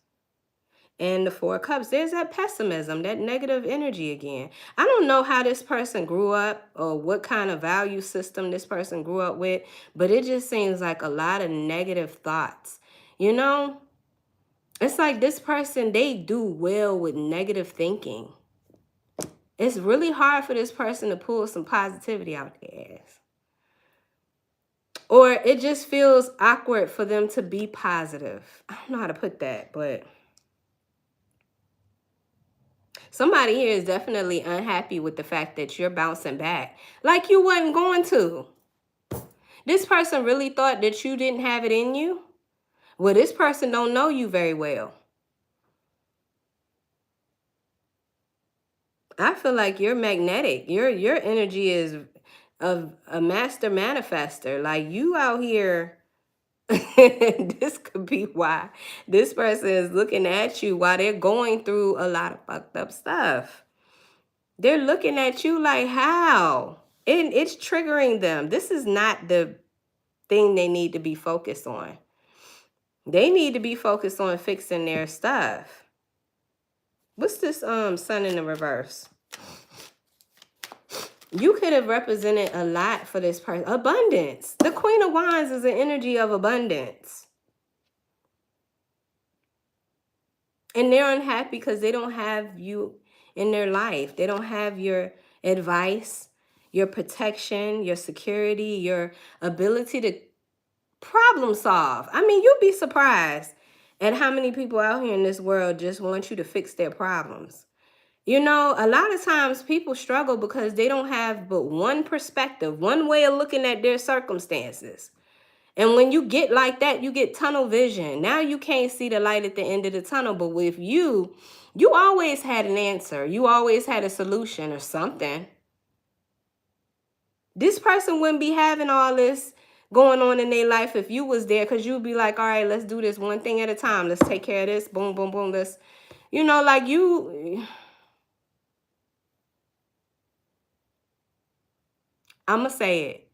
And the Four of Cups, there's that pessimism, that negative energy again. I don't know how this person grew up or what kind of value system this person grew up with, but it just seems like a lot of negative thoughts. You know, it's like this person, they do well with negative thinking. It's really hard for this person to pull some positivity out their ass. Or it just feels awkward for them to be positive. I don't know how to put that, but somebody here is definitely unhappy with the fact that you're bouncing back like you wasn't going to. This person really thought that you didn't have it in you. Well, this person don't know you very well. I feel like you're magnetic. Your energy is of a master manifester. Like you out here, this could be why this person is looking at you while they're going through a lot of fucked up stuff. They're looking at you like, how? And it's triggering them. This is not the thing they need to be focused on. They need to be focused on fixing their stuff. What's this sun in the reverse? You could have represented a lot for this person. Abundance. The Queen of Wands is an energy of abundance. And they're unhappy because they don't have you in their life. They don't have your advice, your protection, your security, your ability to problem solve. I mean, you'll be surprised at how many people out here in this world just want you to fix their problems. You know, a lot of times people struggle because they don't have but one perspective, one way of looking at their circumstances. And when you get like that, you get tunnel vision. Now you can't see the light at the end of the tunnel. But with you always had an answer. You always had a solution or something. This person wouldn't be having all this going on in their life if you was there, because you'd be like, all right, let's do this one thing at a time. Let's take care of this. Boom, boom, boom. Let's, you know, like you... I'm going to say it.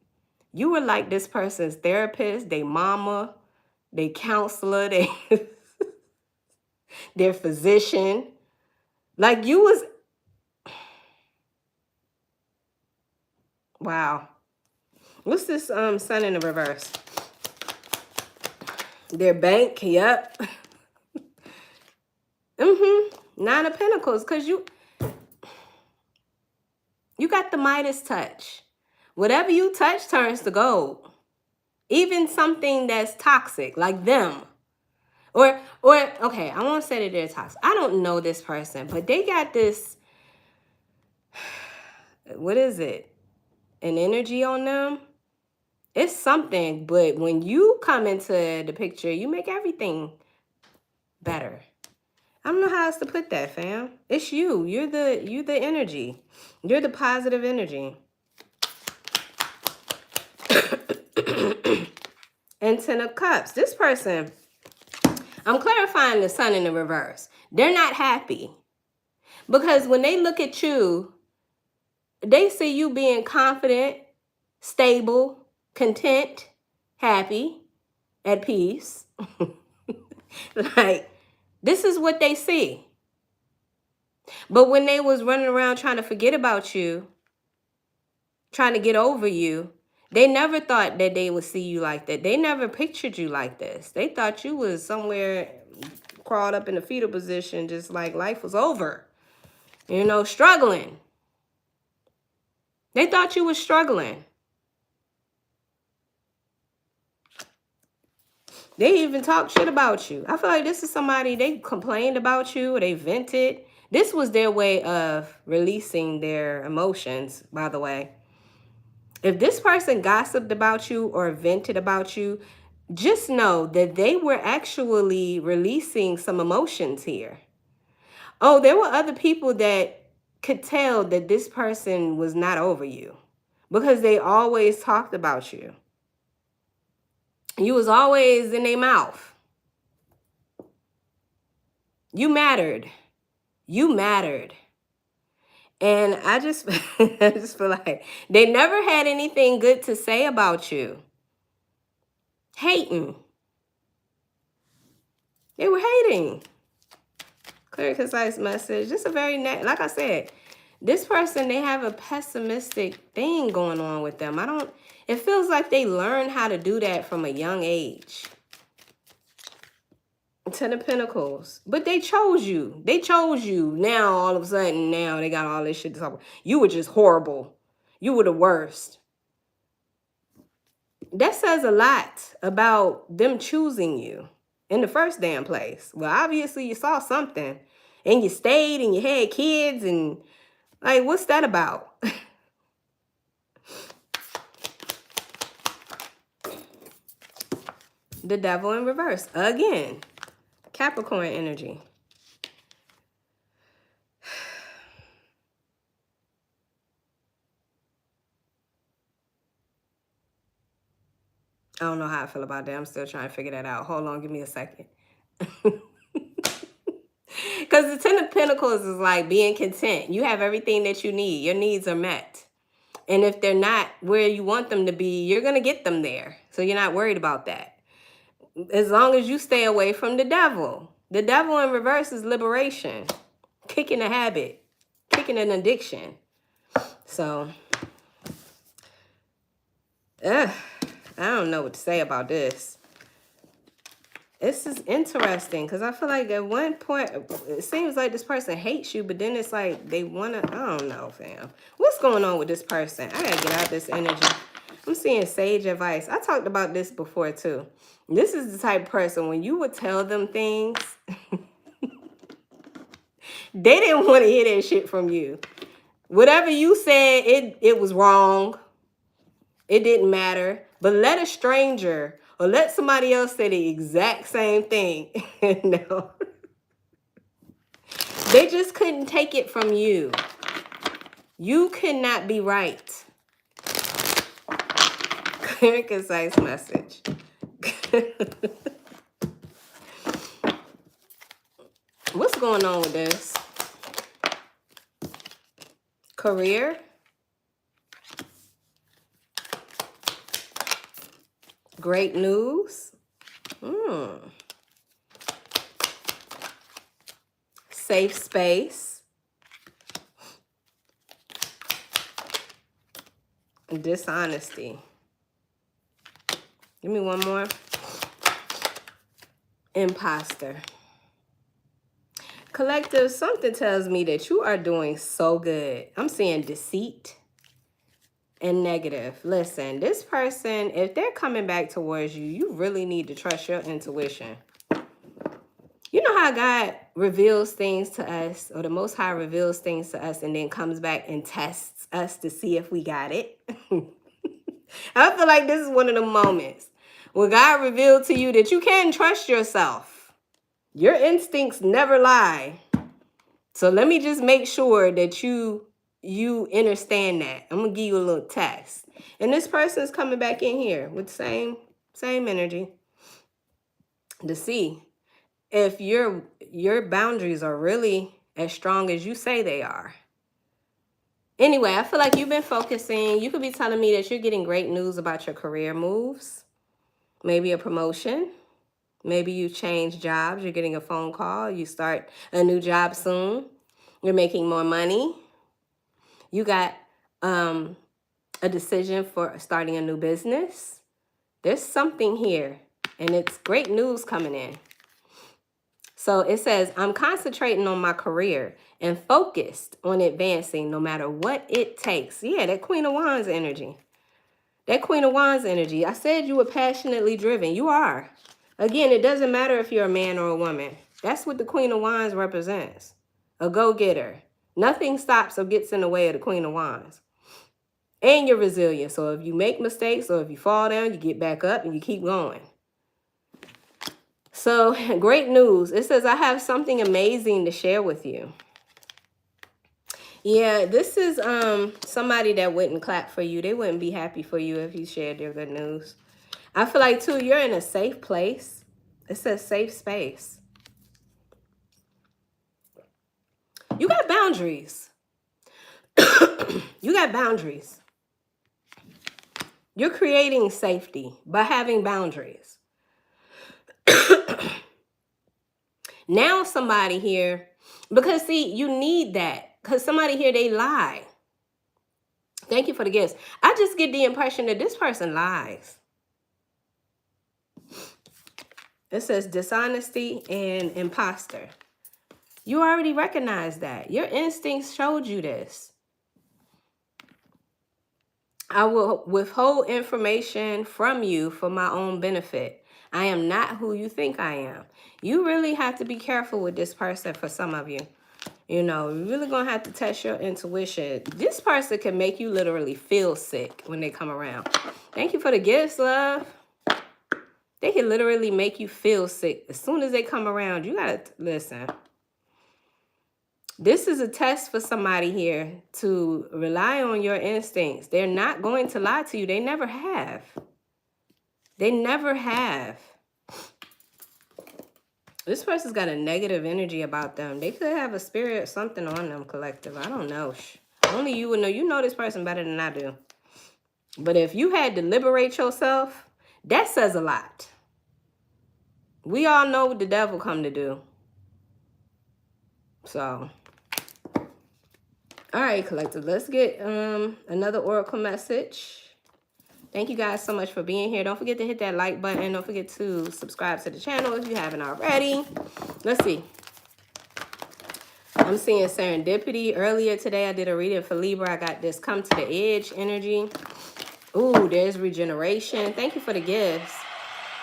You were like this person's therapist, they mama, they counselor, they their physician. Like you was... Wow. What's this sun in the reverse? Their bank, yep. Nine of Pentacles, because you got the Midas touch. Whatever you touch turns to gold. Even something that's toxic, like them. Or okay, I won't say that they're toxic. I don't know this person, but they got this, what is it? An energy on them? It's something, but when you come into the picture, you make everything better. I don't know how else to put that, fam. It's you. You're the energy. You're the positive energy. And Ten of Cups. This person, I'm clarifying the sun in the reverse. They're not happy. Because when they look at you, they see you being confident, stable, content, happy, at peace. Like, this is what they see. But when they was running around trying to forget about you, trying to get over you, they never thought that they would see you like that. They never pictured you like this. They thought you was somewhere crawled up in a fetal position, just like life was over. You know, struggling. They thought you was struggling. They even talk shit about you. I feel like this is somebody, they complained about you or they vented. This was their way of releasing their emotions, by the way. If this person gossiped about you or vented about you, just know that they were actually releasing some emotions here. Oh, there were other people that could tell that this person was not over you because they always talked about you. You was always in their mouth. You mattered. You mattered. And I just feel like they never had anything good to say about you. Hating. They were hating. Clear, concise message. Just a very, like I said, this person, they have a pessimistic thing going on with them. It feels like they learned how to do that from a young age. Ten of Pentacles. But they chose you. They chose you. Now, all of a sudden, now they got all this shit to talk about. You were just horrible. You were the worst. that says a lot about them choosing you in the first damn place. Well, obviously you saw something and you stayed and you had kids and like, what's that about? The Devil in reverse. Again, Capricorn energy. I don't know how I feel about that. I'm still trying to figure that out. Hold on, give me a second. Because the Ten of Pentacles is like being content. You have everything that you need. Your needs are met. And if they're not where you want them to be, you're going to get them there. So you're not worried about that. As long as you stay away from the devil. The devil in reverse is liberation. Kicking a habit. Kicking an addiction. So, I don't know what to say about this. This is interesting because I feel like at one point, it seems like this person hates you, but then it's like they want to, I don't know, fam. What's going on with this person? I got to get out this energy. I'm seeing sage advice. I talked about this before too. This is the type of person, when you would tell them things, they didn't want to hear that shit from you. Whatever you said, it was wrong. It didn't matter. But let a stranger or let somebody else say the exact same thing. No. They just couldn't take it from you. You cannot be right. Clear and concise message. What's going on with this? Career. Great news. Safe space. Dishonesty. Give me one more. Imposter. Collective, something tells me that you are doing so good. I'm seeing deceit and negative. Listen, this person, if they're coming back towards you, you really need to trust your intuition. You know how God reveals things to us, or the Most High reveals things to us and then comes back and tests us to see if we got it? I feel like this is one of the moments where God revealed to you that you can trust yourself. Your instincts never lie. So let me just make sure that you understand that. I'm going to give you a little test. And this person is coming back in here with the same energy to see if your boundaries are really as strong as you say they are. Anyway, I feel like you've been focusing. You could be telling me that you're getting great news about your career moves. Maybe a promotion. Maybe you change jobs. You're getting a phone call. You start a new job soon. You're making more money. You got a decision for starting a new business. There's something here, and it's great news coming in. So it says, I'm concentrating on my career and focused on advancing no matter what it takes. Yeah, that Queen of Wands energy. That Queen of Wands energy. I said you were passionately driven. You are. Again, it doesn't matter if you're a man or a woman. That's what the Queen of Wands represents. A go-getter. Nothing stops or gets in the way of the Queen of Wands. And you're resilient. So if you make mistakes or if you fall down, you get back up and you keep going. So, great news. It says, I have something amazing to share with you. Yeah, this is somebody that wouldn't clap for you. They wouldn't be happy for you if you shared their good news. I feel like, too, you're in a safe place. It says safe space. You got boundaries. You got boundaries. You're creating safety by having boundaries. Now somebody here, because see, you need that. Because somebody here, they lie. Thank you for the gifts. I just get the impression that this person lies. It says dishonesty and imposter. You already recognize that. Your instincts showed you this. I will withhold information from you for my own benefit. I am not who you think I am. You really have to be careful with this person for some of you. You know, you're really going to have to test your intuition. This person can make you literally feel sick when they come around. Thank you for the gifts, love. They can literally make you feel sick. As soon as they come around, you got to listen. This is a test for somebody here to rely on your instincts. They're not going to lie to you. They never have. They never have. This person's got a negative energy about them. They could have a spirit or something on them, collective. I don't know. Only you would know. You know this person better than I do. But if you had to liberate yourself, that says a lot. We all know what the devil come to do. So, all right, collective. Let's get another oracle message. Thank you guys so much for being here. Don't forget to hit that like button. Don't forget to subscribe to the channel if you haven't already. Let's see. I'm seeing serendipity. Earlier today, I did a reading for Libra. I got this come to the edge energy. Ooh, there's regeneration. Thank you for the gifts.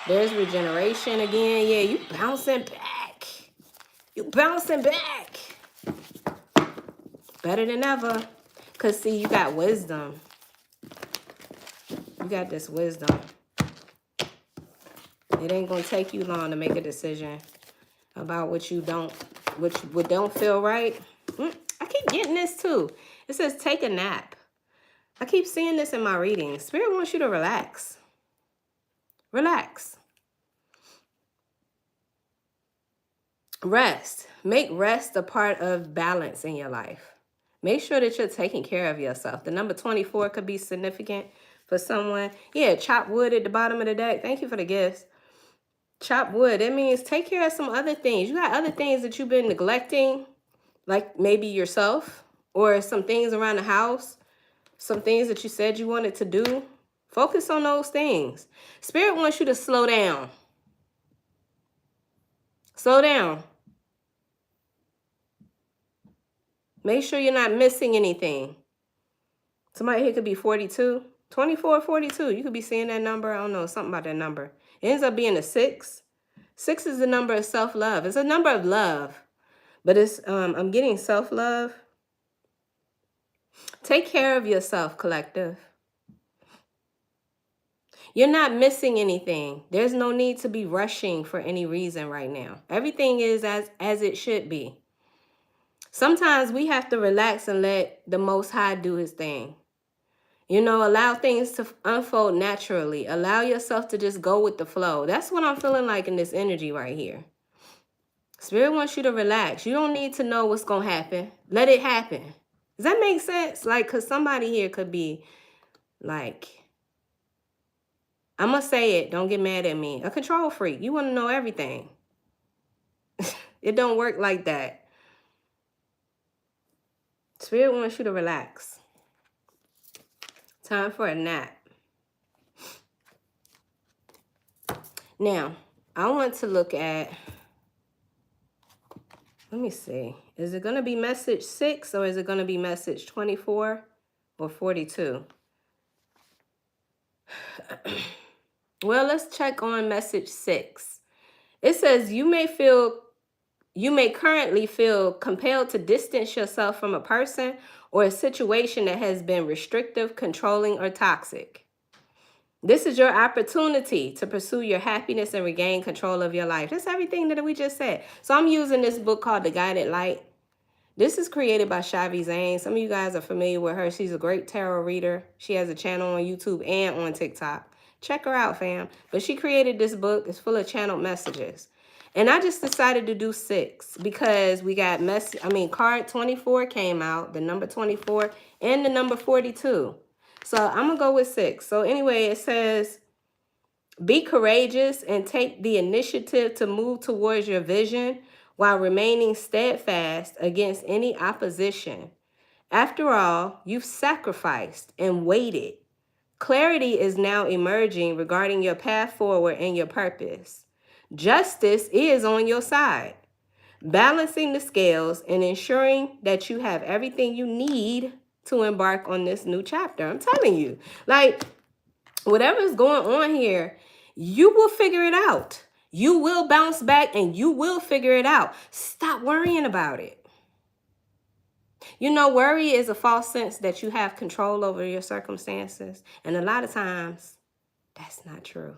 There's regeneration again. Yeah, you bouncing back. You bouncing back. Better than ever. Because, see, you got wisdom. You got this wisdom. It ain't going to take you long to make a decision about what don't feel right. I keep getting this too. It says take a nap. I keep seeing this in my readings. Spirit wants you to relax. Relax. Rest. Make rest a part of balance in your life. Make sure that you're taking care of yourself. The number 24 could be significant for someone. Yeah, chop wood at the bottom of the deck. Thank you for the gifts. Chop wood. That means take care of some other things. You got other things that you've been neglecting, like maybe yourself or some things around the house, some things that you said you wanted to do. Focus on those things. Spirit wants you to slow down. Slow down. Make sure you're not missing anything. Somebody here could be 42. 24, 42. You could be seeing that number. I don't know, something about that number. It ends up being a 6. 6 is the number of self-love. It's a number of love. But it's I'm getting self-love. Take care of yourself, collective. You're not missing anything. There's no need to be rushing for any reason right now. Everything is as it should be. Sometimes we have to relax and let the Most High do his thing. You know, allow things to unfold naturally. Allow yourself to just go with the flow. That's what I'm feeling like in this energy right here. Spirit wants you to relax. You don't need to know what's going to happen. Let it happen. Does that make sense? Like, because somebody here could be like, I'm going to say it. Don't get mad at me. A control freak. You want to know everything. It don't work like that. Spirit wants you to relax. Time for a nap. Now, I want to look at, let me see. Is it going to be message 6 or is it going to be message 24 or 42? Well, let's check on message 6. It says you may currently feel compelled to distance yourself from a person or a situation that has been restrictive, controlling, or toxic. This is your opportunity to pursue your happiness and regain control of your life. That's everything that we just said. So I'm using this book called The Guided Light. This is created by Shavi Zane. Some of you guys are familiar with her. She's a great tarot reader. She has a channel on YouTube and on TikTok. Check her out, fam. But she created this book. It's full of channeled messages. And I just decided to do 6 because we got card 24 came out, the number 24, and the number 42. So I'm going to go with 6. So anyway, it says, be courageous and take the initiative to move towards your vision while remaining steadfast against any opposition. After all, you've sacrificed and waited. Clarity is now emerging regarding your path forward and your purpose. Justice is on your side. Balancing the scales and ensuring that you have everything you need to embark on this new chapter. I'm telling you, like, whatever's going on here, you will figure it out. You will bounce back and you will figure it out. Stop worrying about it. You know, worry is a false sense that you have control over your circumstances. And a lot of times, that's not true.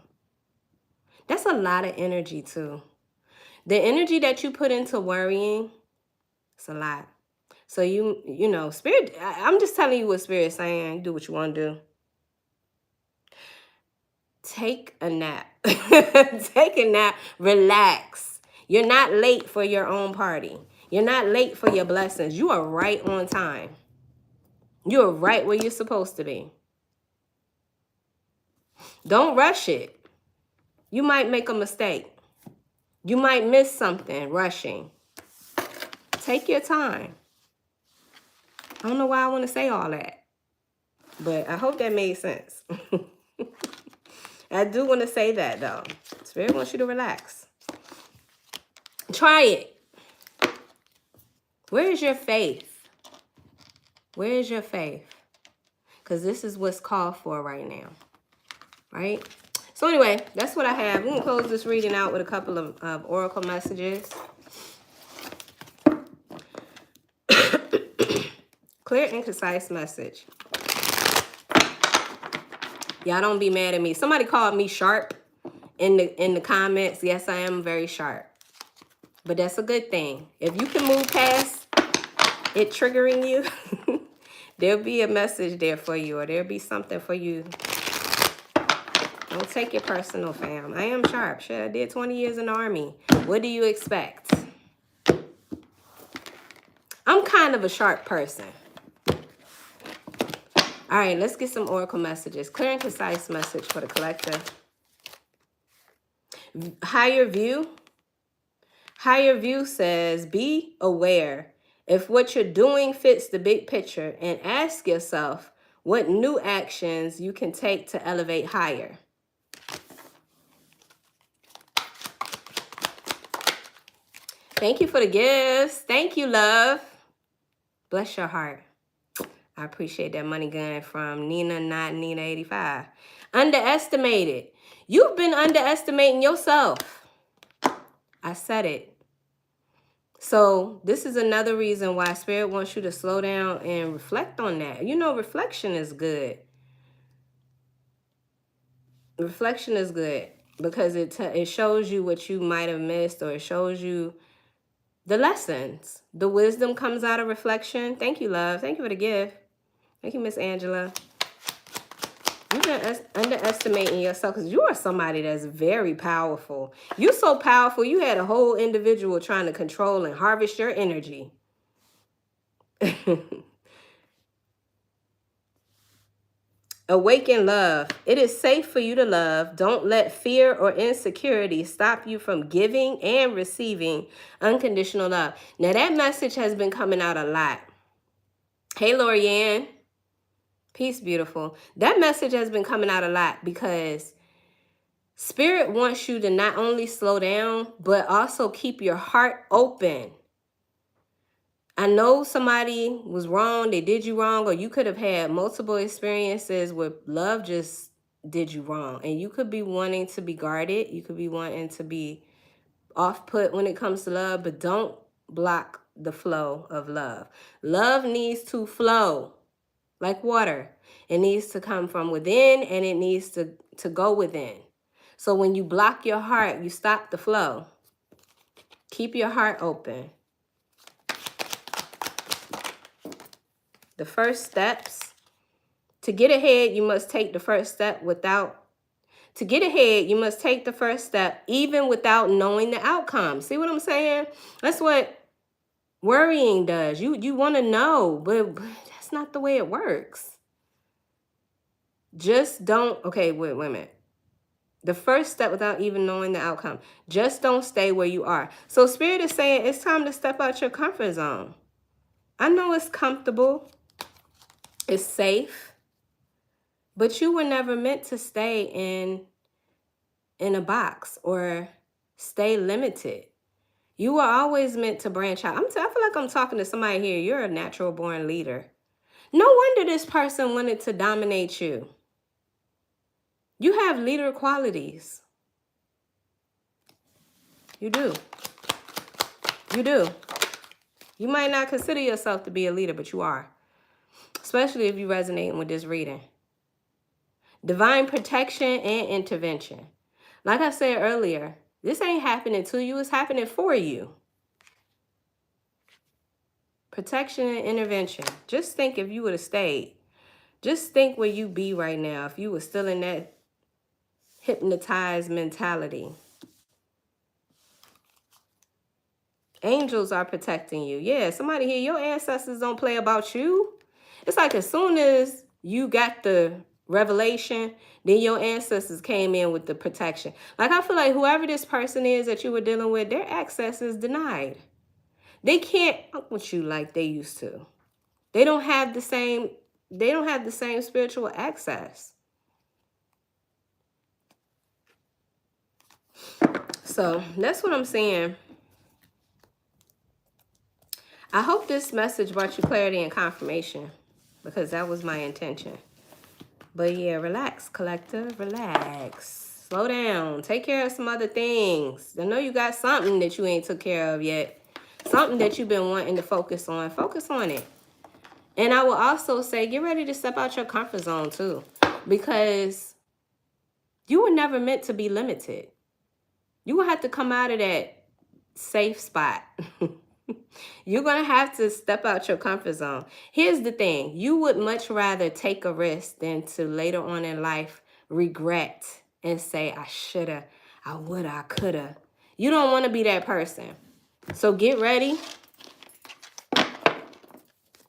That's a lot of energy too. The energy that you put into worrying, it's a lot. So you know, Spirit, I'm just telling you what Spirit's saying. Do what you want to do. Take a nap. Take a nap. Relax. You're not late for your own party. You're not late for your blessings. You are right on time. You are right where you're supposed to be. Don't rush it. You might make a mistake. You might miss something rushing. Take your time. I don't know why I want to say all that, but I hope that made sense. I do want to say that, though. Spirit wants you to relax. Try it. Where is your faith? Where is your faith? Because this is what's called for right now. Right? So anyway, that's what I have. We're going to close this reading out with a couple of oracle messages. Clear and concise message. Y'all don't be mad at me. Somebody called me sharp in the comments. Yes, I am very sharp. But that's a good thing. If you can move past it triggering you, there'll be a message there for you, or there'll be something for you. Don't take it personal, fam. I am sharp. Shit, I did 20 years in the Army. What do you expect? I'm kind of a sharp person. All right, let's get some oracle messages. Clear and concise message for the collective. Higher view. Higher view says, be aware if what you're doing fits the big picture, and ask yourself what new actions you can take to elevate higher. Thank you for the gifts. Thank you, love. Bless your heart. I appreciate that money gun from Nina, not Nina 85. Underestimated. You've been underestimating yourself. I said it. So this is another reason why Spirit wants you to slow down and reflect on that. You know, reflection is good. Reflection is good because it shows you what you might have missed, or it shows you the lessons. The wisdom comes out of reflection. Thank you, love. Thank you for the gift. Thank you, Miss Angela. You've been underestimating yourself because you are somebody that's very powerful. You're so powerful, you had a whole individual trying to control and harvest your energy. Awaken love. It is safe for you to love. Don't let fear or insecurity stop you from giving and receiving unconditional love. Now, that message has been coming out a lot. Hey, Lorianne. Peace, beautiful. That message has been coming out a lot because Spirit wants you to not only slow down, but also keep your heart open. I know somebody was wrong, they did you wrong, or you could have had multiple experiences where love just did you wrong. And you could be wanting to be guarded. You could be wanting to be off-put when it comes to love, but don't block the flow of love. Love needs to flow like water. It needs to come from within, and it needs to go within. So when you block your heart, you stop the flow. Keep your heart open. The first steps. To get ahead, you must take the first step To get ahead, you must take the first step even without knowing the outcome. See what I'm saying? That's what worrying does. You want to know, but that's not the way it works. Just don't, okay, wait a minute. The first step without even knowing the outcome. Just don't stay where you are. So Spirit is saying it's time to step out your comfort zone. I know it's comfortable. It's safe. But you were never meant to stay in a box or stay limited. You were always meant to branch out. I feel like I'm talking to somebody here. You're a natural born leader. No wonder this person wanted to dominate you. You have leader qualities. You do. You do. You might not consider yourself to be a leader, but you are. Especially if you're resonating with this reading. Divine protection and intervention. Like I said earlier, this ain't happening to you, it's happening for you. Protection and intervention. Just think if you would have stayed. Just think where you be right now if you were still in that hypnotized mentality. Angels are protecting you. Yeah, somebody here, your ancestors don't play about you. It's like as soon as you got the revelation, then your ancestors came in with the protection. Like I feel like whoever this person is that you were dealing with, their access is denied. They can't fuck with you like they used to. They don't have the same spiritual access. So that's what I'm saying. I hope this message brought you clarity and confirmation, because that was my intention. But yeah, relax, collective, relax. Slow down. Take care of some other things. I know you got something that you ain't took care of yet. Something that you've been wanting to focus on. Focus on it. And I will also say, get ready to step out your comfort zone too. Because you were never meant to be limited. You will have to come out of that safe spot. You're going to have to step out your comfort zone. Here's the thing. You would much rather take a risk than to later on in life regret and say, I shoulda, I woulda, I coulda. You don't want to be that person. So get ready.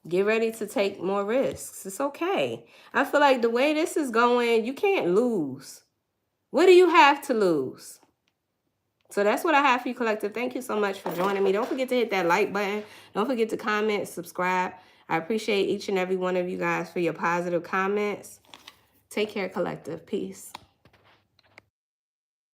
Get ready to take more risks. It's okay. I feel like the way this is going, you can't lose. What do you have to lose? So that's what I have for you, collective. Thank you so much for joining me. Don't forget to hit that like button. Don't forget to comment, subscribe. I appreciate each and every one of you guys for your positive comments. Take care, collective. Peace.